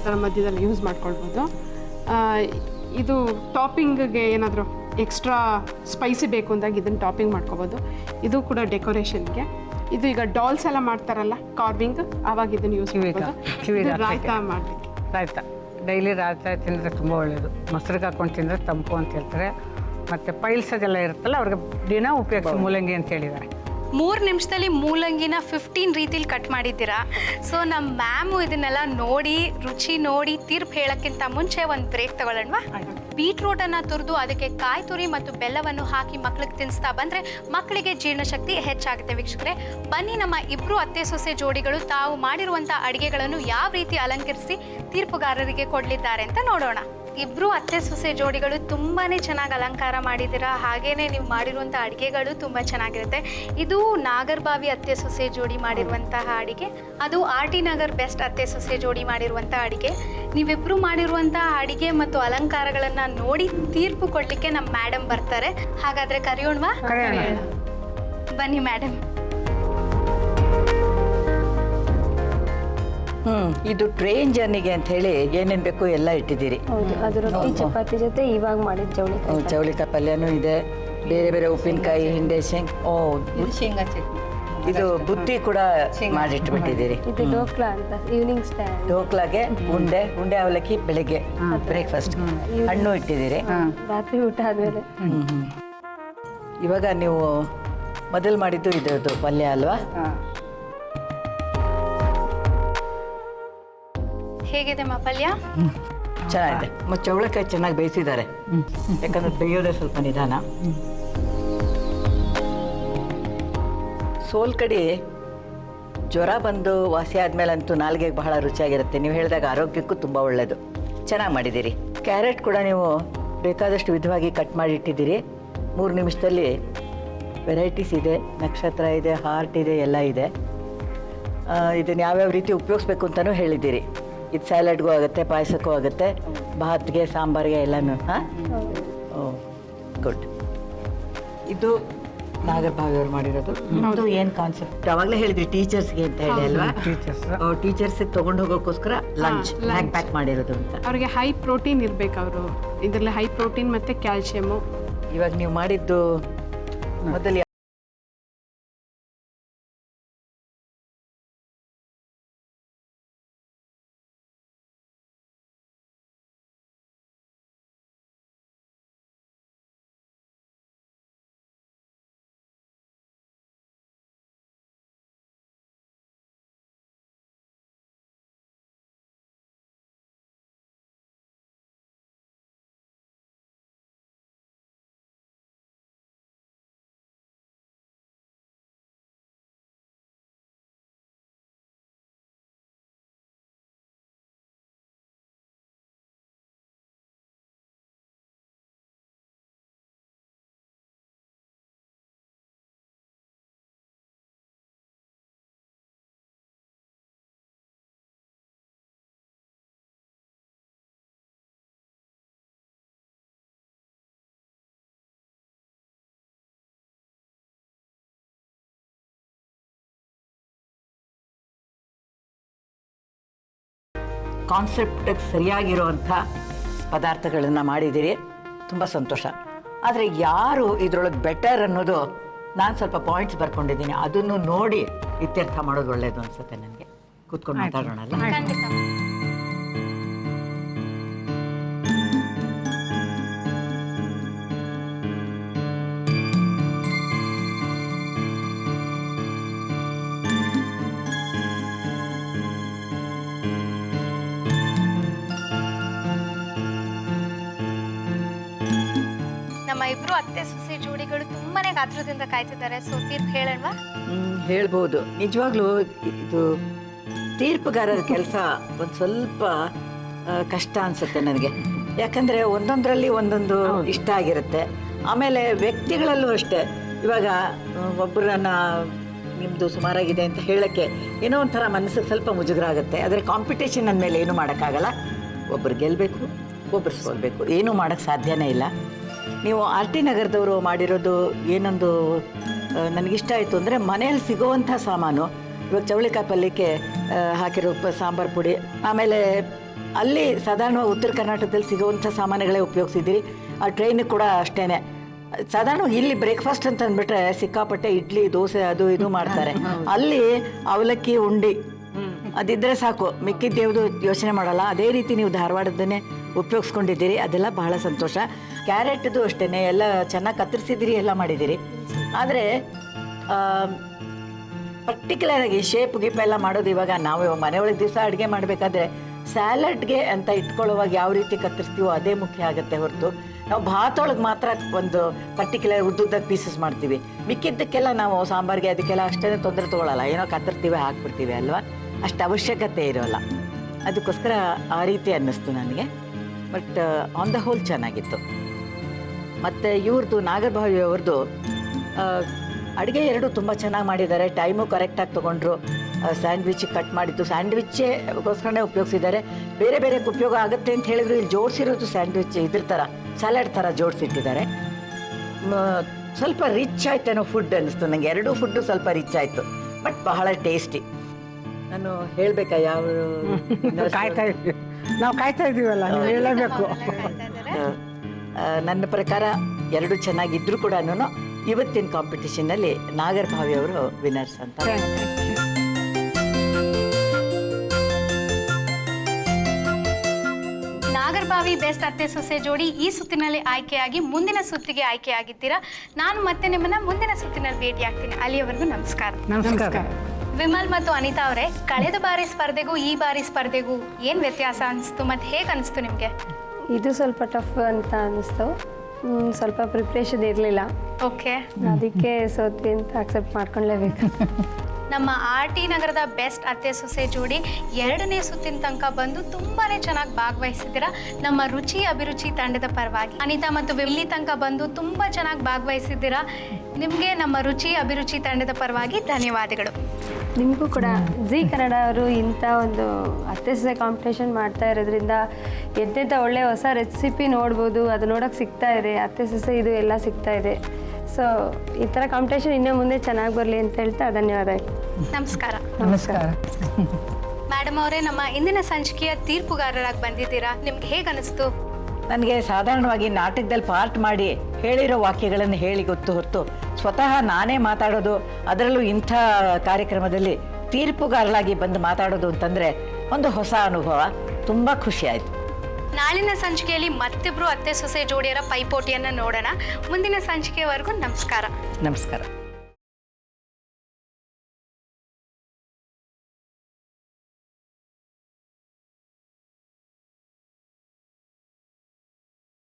ಥರ ಮಧ್ಯದಲ್ಲಿ ಯೂಸ್ ಮಾಡ್ಕೊಳ್ಬೋದು. ಇದು ಟಾಪಿಂಗ್ಗೆ ಏನಾದರೂ ಎಕ್ಸ್ಟ್ರಾ ಸ್ಪೈಸಿ ಬೇಕು ಅಂದಾಗ ಇದನ್ನು ಟಾಪಿಂಗ್ ಮಾಡ್ಕೊಬೋದು. ಇದು ಕೂಡ ಡೆಕೋರೇಷನ್ಗೆ. ಇದು ಈಗ ಡಾಲ್ಸ್ ಎಲ್ಲ ಮಾಡ್ತಾರಲ್ಲ ಕಾರ್ವಿಂಗ್, ಆವಾಗ ಇದನ್ನು ಯೂಸ್ ಮಾಡ್ಬೋದು. ರಾಯ್ತಾ ಮಾಡಲಿಕ್ಕೆ. ರಾಯ್ತ ಡೈಲಿ ರಾಯ್ತ ತಿಂದರೆ ತುಂಬ ಒಳ್ಳೆಯದು. ಮೊಸರಿಗೆ ಹಾಕ್ಕೊಂಡು ತಿಂದರೆ ತಂಪು ಅಂತ ಹೇಳ್ತಾರೆ. ಮತ್ತು ಪೈಲ್ಸ್ ಅದೆಲ್ಲ ಇರುತ್ತಲ್ಲ ಅವ್ರಿಗೆ ದಿನ ಉಪಯೋಗಿಸಿ ಮೂಲಂಗಿ ಅಂತ ಹೇಳಿದ್ದಾರೆ. 3 ನಿಮಿಷದಲ್ಲಿ ಮೂಲಂಗಿನ 15 ರೀತಿಲಿ ಕಟ್ ಮಾಡಿದ್ದೀರಾ. ಸೊ ನಮ್ಮ ಮ್ಯಾಮು ಇದನ್ನೆಲ್ಲ ನೋಡಿ ರುಚಿ ನೋಡಿ ತೀರ್ಪು ಹೇಳೋಕ್ಕಿಂತ ಮುಂಚೆ ಒಂದು ಬ್ರೇಕ್ ತಗೊಳ್ಳೋಣವಾ? ಬೀಟ್ರೂಟನ್ನು ತುರಿದು ಅದಕ್ಕೆ ಕಾಯಿ ತುರಿ ಮತ್ತು ಬೆಲ್ಲವನ್ನು ಹಾಕಿ ಮಕ್ಳಿಗೆ ತಿನ್ನಿಸ್ತಾ ಬಂದರೆ ಮಕ್ಕಳಿಗೆ ಜೀರ್ಣಶಕ್ತಿ ಹೆಚ್ಚಾಗುತ್ತೆ. ವೀಕ್ಷಕರೇ, ಬನ್ನಿ ನಮ್ಮ ಇಬ್ಬರು ಅತ್ತೆ ಸೊಸೆ ಜೋಡಿಗಳು ತಾವು ಮಾಡಿರುವಂಥ ಅಡುಗೆಗಳನ್ನು ಯಾವ ರೀತಿ ಅಲಂಕರಿಸಿ ತೀರ್ಪುಗಾರರಿಗೆ ಕೊಡಲಿದ್ದಾರೆ ಅಂತ ನೋಡೋಣ. ಇಬ್ಬರು ಅತ್ತೆ ಸೊಸೆ ಜೋಡಿಗಳು ತುಂಬಾ ಚೆನ್ನಾಗಿ ಅಲಂಕಾರ ಮಾಡಿದ್ದೀರಾ. ಹಾಗೇನೆ ನೀವು ಮಾಡಿರುವಂಥ ಅಡುಗೆಗಳು ತುಂಬ ಚೆನ್ನಾಗಿರುತ್ತೆ. ಇದು ನಾಗರಬಾವಿ ಅತ್ತೆ ಸೊಸೆ ಜೋಡಿ ಮಾಡಿರುವಂತಹ ಅಡುಗೆ, ಅದು RT ನಗರ್ ಬೆಸ್ಟ್ ಅತ್ತೆ ಸೊಸೆ ಜೋಡಿ ಮಾಡಿರುವಂಥ ಅಡುಗೆ. ನೀವಿಬ್ಬರು ಮಾಡಿರುವಂಥ ಅಡುಗೆ ಮತ್ತು ಅಲಂಕಾರಗಳನ್ನು ನೋಡಿ ತೀರ್ಪು ಕೊಡಲಿಕ್ಕೆ ನಮ್ಮ ಮೇಡಮ್ ಬರ್ತಾರೆ. ಹಾಗಾದರೆ ಕರೆಯೋಣವಾ? ಬನ್ನಿ ಮೇಡಮ್. ಇದು ಟ್ರೈನ್ ಜರ್ನಿಗೆ ಅಂತ ಹೇಳಿ ಏನೇನು ಬೇಕು ಎಲ್ಲ ಇಟ್ಟಿದ್ದೀರಿ. ಹೌದು, ಅದು ರೊಟ್ಟಿ ಚಪಾತಿ ಜೊತೆ ಇವಾಗ ಮಾಡಿದ ಚೌಳಿಕಾಯಿ ಪಲ್ಯನೂ ಇದೆ, ಬೇರೆ ಬೇರೆ ಉಪ್ಪಿನಕಾಯಿ, ಹಿಂಡೆ ಶೇಂಗಾ ಚಟ್ನಿ, ಇದು ಬುತ್ತಿ ಕೂಡ ಮಾಡಿಟ್ಬಿಟ್ಟಿದ್ದೀರಿ. ಇದು ಡೋಕ್ಲಾ ಅಂತ ಈವ್ನಿಂಗ್ ಸ್ಟ್ಯಾಂಡ್. ಡೋಕ್ಲಾಗೆ ಉಂಡೆ ಅವಲಕ್ಕಿ ಬೆಳಿಗ್ಗೆ ಬ್ರೇಕ್ಫಾಸ್ಟ್, ಹಣ್ಣು ಇಟ್ಟಿದ್ದೀರಿ. ರಾತ್ರಿ ಊಟ ಆದಮೇಲೆ. ಇವಾಗ ನೀವು ಮೊದಲು ಮಾಡಿದ್ದು ಇದು ಪಲ್ಯ ಅಲ್ವಾ? ಹೇಗಿದೆ ಮಾ ಪಲ್ಯ? ಚೆನ್ನಾಗಿದೆ. ಮತ್ತು ಚೌಳಿಕಾಯಿ ಚೆನ್ನಾಗಿ ಬೇಯಿಸಿದ್ದಾರೆ, ಯಾಕಂದ್ರೆ ಬೇಯೋದೇ ಸ್ವಲ್ಪ ನಿಧಾನ. ಸೋಲ್ಕಡಿ ಜ್ವರ ಬಂದು ವಾಸಿ ಆದಮೇಲಂತೂ ನಾಲ್ಗೆಗೆ ಬಹಳ ರುಚಿಯಾಗಿರುತ್ತೆ. ನೀವು ಹೇಳಿದಾಗ ಆರೋಗ್ಯಕ್ಕೂ ತುಂಬ ಒಳ್ಳೆಯದು. ಚೆನ್ನಾಗಿ ಮಾಡಿದ್ದೀರಿ. ಕ್ಯಾರೆಟ್ ಕೂಡ ನೀವು ಬೇಕಾದಷ್ಟು ವಿಧವಾಗಿ ಕಟ್ ಮಾಡಿ ಇಟ್ಟಿದ್ದೀರಿ. 3 ನಿಮಿಷದಲ್ಲಿ ವೆರೈಟೀಸ್ ಇದೆ, ನಕ್ಷತ್ರ ಇದೆ, ಹಾರ್ಟ್ ಇದೆ, ಎಲ್ಲ ಇದೆ. ಇದನ್ನು ಯಾವ್ಯಾವ ರೀತಿ ಉಪಯೋಗಿಸ್ಬೇಕು ಅಂತಲೂ ಹೇಳಿದ್ದೀರಿ. ಇದು ಸ್ಯಾಲಡ್ಗೂ ಆಗುತ್ತೆ, ಪಾಯಸಕ್ಕೂ ಆಗುತ್ತೆ, ಭಾತ್ಗೆ, ಸಾಂಬಾರಿಗೆ ಎಲ್ಲನೂ. ಓ ಗುಡ್. ಇದು ನಾಗರಬಾವಿಯವ್ರು ಮಾಡಿರೋದು. ಇದು ಏನು ಕಾನ್ಸೆಪ್ಟ್ ಅವಾಗಲೇ ಹೇಳಿದ್ರಿ ಟೀಚರ್ಸ್ಗೆ ಅಂತ ಹೇಳಿ ಅಲ್ವಾ? ಟೀಚರ್ಸಿಗೆ ತೊಗೊಂಡು ಹೋಗೋಕ್ಕೋಸ್ಕರ ಲಂಚ್ ಪ್ಯಾಕ್ ಮಾಡಿರೋದು ಅಂತ. ಅವ್ರಿಗೆ ಹೈ ಪ್ರೋಟೀನ್ ಇರಬೇಕು. ಅವರು ಇದರಲ್ಲಿ ಹೈ ಪ್ರೋಟೀನ್ ಮತ್ತು ಕ್ಯಾಲ್ಶಿಯಮು. ಇವಾಗ ನೀವು ಮಾಡಿದ್ದು ಮೊದಲು ಕಾನ್ಸೆಪ್ಟಿಗೆ ಸರಿಯಾಗಿರುವಂಥ ಪದಾರ್ಥಗಳನ್ನು ಮಾಡಿದ್ದೀರಿ. ತುಂಬ ಸಂತೋಷ. ಆದರೆ ಯಾರು ಇದರೊಳಗೆ ಬೆಟರ್ ಅನ್ನೋದು ನಾನು ಸ್ವಲ್ಪ ಪಾಯಿಂಟ್ಸ್ ಬರ್ಕೊಂಡಿದ್ದೀನಿ. ಅದನ್ನು ನೋಡಿ ಇತ್ಯರ್ಥ ಮಾಡೋದು ಒಳ್ಳೆಯದು ಅನಿಸುತ್ತೆ ನನಗೆ. ಕೂತ್ಕೊಂಡು ಮಾತಾಡೋಣಲ್ಲ? ಖಂಡಿತ. ನಮ್ಮ ಇಬ್ರು ಅತ್ತೆ ಸೊಸೆ ಜೋಡಿಗಳು ತುಂಬಾನೇ ಗಾತ್ರದಿಂದ ಕಾಯ್ತಿದ್ದಾರೆ. ಸೊ ತೀರ್ಪು ಹೇಳೋಣವಾ? ಹೇಳ್ಬೋದು. ನಿಜವಾಗ್ಲೂ ಇದು ತೀರ್ಪುಗಾರರ ಕೆಲಸ ಒಂದು ಸ್ವಲ್ಪ ಕಷ್ಟ ಅನಿಸುತ್ತೆ ನನಗೆ. ಯಾಕಂದರೆ ಒಂದೊಂದರಲ್ಲಿ ಒಂದೊಂದು ಇಷ್ಟ ಆಗಿರುತ್ತೆ. ಆಮೇಲೆ ವ್ಯಕ್ತಿಗಳಲ್ಲೂ ಅಷ್ಟೇ. ಇವಾಗ ಒಬ್ಬರನ್ನ ನಿಮ್ಮದು ಸುಮಾರಾಗಿದೆ ಅಂತ ಹೇಳೋಕ್ಕೆ ಏನೋ ಒಂಥರ ಮನಸ್ಸಿಗೆ ಸ್ವಲ್ಪ ಮುಜುಗರ ಆಗುತ್ತೆ. ಆದರೆ ಕಾಂಪಿಟೇಷನ್ ಅಂದಮೇಲೆ ಏನೂ ಮಾಡೋಕ್ಕಾಗಲ್ಲ. ಒಬ್ಬರು ಗೆಲ್ಲಬೇಕು, ಒಬ್ಬರು ಸೋಲ್ಬೇಕು, ಏನೂ ಮಾಡೋಕ್ಕೆ ಸಾಧ್ಯನೇ ಇಲ್ಲ. ನೀವು RT ನಗರದವರು ಮಾಡಿರೋದು ಏನೊಂದು ನನಗಿಷ್ಟ ಆಯಿತು ಅಂದರೆ, ಮನೆಯಲ್ಲಿ ಸಿಗುವಂಥ ಸಾಮಾನು. ಇವಾಗ ಚೌಳಿಕಾಯಿ ಪಲ್ಯಕ್ಕೆ ಹಾಕಿರೋ ಸಾಂಬಾರು ಪುಡಿ, ಆಮೇಲೆ ಅಲ್ಲಿ ಸಾಧಾರಣವಾಗಿ ಉತ್ತರ ಕರ್ನಾಟಕದಲ್ಲಿ ಸಿಗುವಂಥ ಸಾಮಾನುಗಳೇ ಉಪಯೋಗಿಸಿದ್ದೀರಿ. ಆ ಟ್ರೈನಿಗೆ ಕೂಡ ಅಷ್ಟೇ. ಸಾಧಾರಣವಾಗಿ ಇಲ್ಲಿ ಬ್ರೇಕ್ಫಾಸ್ಟ್ ಅಂತ ಅಂದ್ಬಿಟ್ರೆ ಸಿಕ್ಕಾಪಟ್ಟೆ ಇಡ್ಲಿ ದೋಸೆ ಅದು ಇದು ಮಾಡ್ತಾರೆ. ಅಲ್ಲಿ ಅವಲಕ್ಕಿ ಉಂಡಿ ಅದಿದ್ದರೆ ಸಾಕು, ಮಿಕ್ಕಿದ್ದೇವುದು ಯೋಚನೆ ಮಾಡಲ್ಲ. ಅದೇ ರೀತಿ ನೀವು ಧಾರವಾಡದನ್ನೇ ಉಪಯೋಗಿಸ್ಕೊಂಡಿದ್ದೀರಿ, ಅದೆಲ್ಲ ಬಹಳ ಸಂತೋಷ. ಕ್ಯಾರೆಟ್ದು ಅಷ್ಟೇ ಎಲ್ಲ ಚೆನ್ನಾಗಿ ಕತ್ತರಿಸಿದ್ದೀರಿ, ಎಲ್ಲ ಮಾಡಿದ್ದೀರಿ. ಆದರೆ ಪರ್ಟಿಕ್ಯುಲರಾಗಿ ಶೇಪ್ ಗೀಪ್ ಎಲ್ಲ ಮಾಡೋದು ಇವಾಗ ನಾವು ಮನೆಯೊಳಗೆ ದಿವಸ ಅಡುಗೆ ಮಾಡಬೇಕಾದ್ರೆ ಸ್ಯಾಲಡ್ಗೆ ಅಂತ ಇಟ್ಕೊಳ್ಳುವಾಗ ಯಾವ ರೀತಿ ಕತ್ತರಿಸ್ತೀವೋ ಅದೇ ಮುಖ್ಯ ಆಗುತ್ತೆ ಹೊರತು ನಾವು ಭಾತೊಳಗೆ ಮಾತ್ರ ಒಂದು ಪರ್ಟಿಕ್ಯುಲರ್ ಉದ್ದುದ್ದಕ್ಕೆ ಪೀಸಸ್ ಮಾಡ್ತೀವಿ. ಮಿಕ್ಕಿದ್ದಕ್ಕೆಲ್ಲ ನಾವು ಸಾಂಬಾರಿಗೆ ಅದಕ್ಕೆಲ್ಲ ಅಷ್ಟೇ ತೊಂದರೆ ತೊಗೊಳ್ಳಲ್ಲ, ಏನೋ ಕತ್ತರ್ತೀವಿ ಹಾಕ್ಬಿಡ್ತೀವಿ ಅಲ್ವಾ, ಅಷ್ಟು ಅವಶ್ಯಕತೆ ಇರೋಲ್ಲ. ಅದಕ್ಕೋಸ್ಕರ ಆ ರೀತಿ ಅನ್ನಿಸ್ತು ನನಗೆ. ಬಟ್ ಆನ್ ದ ಹೋಲ್ ಚೆನ್ನಾಗಿತ್ತು. ಮತ್ತು ಇವ್ರದ್ದು ನಾಗರಭಾವಿ ಅವ್ರದ್ದು ಅಡುಗೆ ಎರಡು ತುಂಬ ಚೆನ್ನಾಗಿ ಮಾಡಿದ್ದಾರೆ. ಟೈಮು ಕರೆಕ್ಟಾಗಿ ತೊಗೊಂಡ್ರು. ಸ್ಯಾಂಡ್ವಿಚ್ ಕಟ್ ಮಾಡಿದ್ದು ಸ್ಯಾಂಡ್ವಿಚ್ಚೇಗೋಸ್ಕರನೇ ಉಪಯೋಗಿಸಿದ್ದಾರೆ. ಬೇರೆ ಬೇರೆ ಉಪಯೋಗ ಆಗುತ್ತೆ ಅಂತ ಹೇಳಿದ್ರು. ಇಲ್ಲಿ ಜೋಡಿಸಿರೋದು ಸ್ಯಾಂಡ್ವಿಚ್ ಇದ್ರ ಥರ ಸ್ಯಾಲಡ್ ಥರ ಜೋಡಿಸಿಟ್ಟಿದ್ದಾರೆ. ಸ್ವಲ್ಪ ರಿಚ್ ಆಯ್ತೇನೋ ಫುಡ್ ಅನ್ನಿಸ್ತು ನನಗೆ. ಎರಡೂ ಫುಡ್ಡು ಸ್ವಲ್ಪ ರಿಚ್ ಆಯಿತು, ಬಟ್ ಬಹಳ ಟೇಸ್ಟಿ. ನಾನು ಹೇಳಬೇಕಾ ಯಾವ ಕಾಯ್ತಾ ಇದ್ವಿ ನಾವು, ಕಾಯ್ತಾ ಇದ್ದೀವಲ್ಲ, ನೀವು ಹೇಳಬೇಕು. ನನ್ನ ಪ್ರಕಾರ ಎರಡು ಚೆನ್ನಾಗಿದ್ರು ಕೂಡ ಇವತ್ತಿನ ಕಾಂಪಿಟಿಷನ್ನಲ್ಲಿ ನಾಗರಭಾವಿ ಅವರು ವಿನ್ನರ್ಸ್ ಅಂತ. ನಾಗರಭಾವಿ ಬೆಸ್ಟ್ ಅತ್ತೆ ಸೊಸೆ ಜೋಡಿ ಈ ಸುತ್ತಿನಲ್ಲಿ ಆಯ್ಕೆಯಾಗಿ ಮುಂದಿನ ಸುತ್ತಿಗೆ ಆಯ್ಕೆಯಾಗಿದ್ದೀರಾ. ನಾನು ಮತ್ತೆ ನಿಮ್ಮನ್ನ ಮುಂದಿನ ಸುತ್ತಿನಲ್ಲಿ ಭೇಟಿ ಆಗ್ತೀನಿ. ಅಲ್ಲಿಯವರೆಗೂ ನಮಸ್ಕಾರ. ನಮಸ್ಕಾರ. ವಿಮಲ್ ಮತ್ತು ಅನಿತಾ ಅವರೇ, ಕಳೆದ ಬಾರಿ ಸ್ಪರ್ಧೆಗೂ ಈ ಬಾರಿ ಸ್ಪರ್ಧೆಗೂ ಏನು ವ್ಯತ್ಯಾಸ ಅನಿಸ್ತು ಮತ್ತು ಹೇಗೆ ಅನಿಸ್ತು ನಿಮಗೆ? ಇದು ಸ್ವಲ್ಪ ಟಫ್ ಅಂತ ಅನ್ನಿಸ್ತು. ಸ್ವಲ್ಪ ಪ್ರಿಪ್ರೇಷನ್ ಇರಲಿಲ್ಲ, ಓಕೆ, ಅದಕ್ಕೆ ಸೋತ್ವಿ ಅಂತ ಅಕ್ಸೆಪ್ಟ್ ಮಾಡ್ಕೊಳ್ಳೇಬೇಕು. ನಮ್ಮ RT ನಗರದ ಬೆಸ್ಟ್ ಅತ್ತೆ ಸೊಸೆ ಜೋಡಿ 2ನೇ ಸುತ್ತಿನ ತನಕ ಬಂದು ತುಂಬಾ ಚೆನ್ನಾಗಿ ಭಾಗವಹಿಸಿದ್ದೀರಾ. ನಮ್ಮ ರುಚಿ ಅಭಿರುಚಿ ತಂಡದ ಪರವಾಗಿ ಅನಿತಾ ಮತ್ತು ಇಲ್ಲಿ ತನಕ ಬಂದು ತುಂಬ ಚೆನ್ನಾಗಿ ಭಾಗವಹಿಸಿದ್ದೀರಾ. ನಿಮಗೆ ನಮ್ಮ ರುಚಿ ಅಭಿರುಚಿ ತಂಡದ ಪರವಾಗಿ ಧನ್ಯವಾದಗಳು. ನಿಮಗೂ ಕೂಡ ಜಿ ಕನ್ನಡ ಅವರು ಇಂಥ ಒಂದು ಅತ್ತೆ ಸೊಸೆ ಕಾಂಪಿಟೇಷನ್ ಮಾಡ್ತಾ ಇರೋದ್ರಿಂದ ಎಂತೆಂಥ ಒಳ್ಳೆ ಹೊಸ ರೆಸಿಪಿ ನೋಡ್ಬೋದು, ಅದು ನೋಡೋಕೆ ಸಿಗ್ತಾ ಇದೆ. ಅತ್ತೆ ಸೊಸೆ ಇದು ಎಲ್ಲ ಸಿಗ್ತಾ ಇದೆ. ಸೊ ಈ ಥರ ಕಾಂಪಿಟೇಷನ್ ಇನ್ನೂ ಮುಂದೆ ಚೆನ್ನಾಗಿ ಬರಲಿ ಅಂತ ಹೇಳ್ತಾ ಧನ್ಯವಾದಗಳು. ನಮಸ್ಕಾರ. ನಮಸ್ಕಾರ. ಮೇಡಮ್ ಅವರೇ, ನಮ್ಮ ಇಂದಿನ ಸಂಚಿಕೆಯ ತೀರ್ಪುಗಾರರಾಗಿ ಬಂದಿದ್ದೀರಾ. ನಿಮ್ಗೆ ಹೇಗೆ ಅನಿಸ್ತು? ನನಗೆ ಸಾಧಾರಣವಾಗಿ ನಾಟಕದಲ್ಲಿ ಪಾರ್ಟ್ ಮಾಡಿ ಹೇಳಿರೋ ವಾಕ್ಯಗಳನ್ನು ಹೇಳಿ ಗೊತ್ತು ಹೊರತು ಸ್ವತಃ ನಾನೇ ಮಾತಾಡೋದು, ಅದರಲ್ಲೂ ಇಂಥ ಕಾರ್ಯಕ್ರಮದಲ್ಲಿ ತೀರ್ಪುಗಾರರಾಗಿ ಬಂದು ಮಾತಾಡೋದು ಅಂತಂದರೆ ಒಂದು ಹೊಸ ಅನುಭವ. ತುಂಬ ಖುಷಿ ಆಯಿತು. ನಾಳಿನ ಸಂಚಿಕೆಯಲ್ಲಿ ಮತ್ತಿಬ್ರು ಅತ್ತೆ ಸೊಸೆ ಜೋಡಿಯರ ಪೈಪೋಟಿಯನ್ನು ನೋಡೋಣ. ಮುಂದಿನ ಸಂಚಿಕೆವರೆಗೂ ನಮಸ್ಕಾರ. ನಮಸ್ಕಾರ.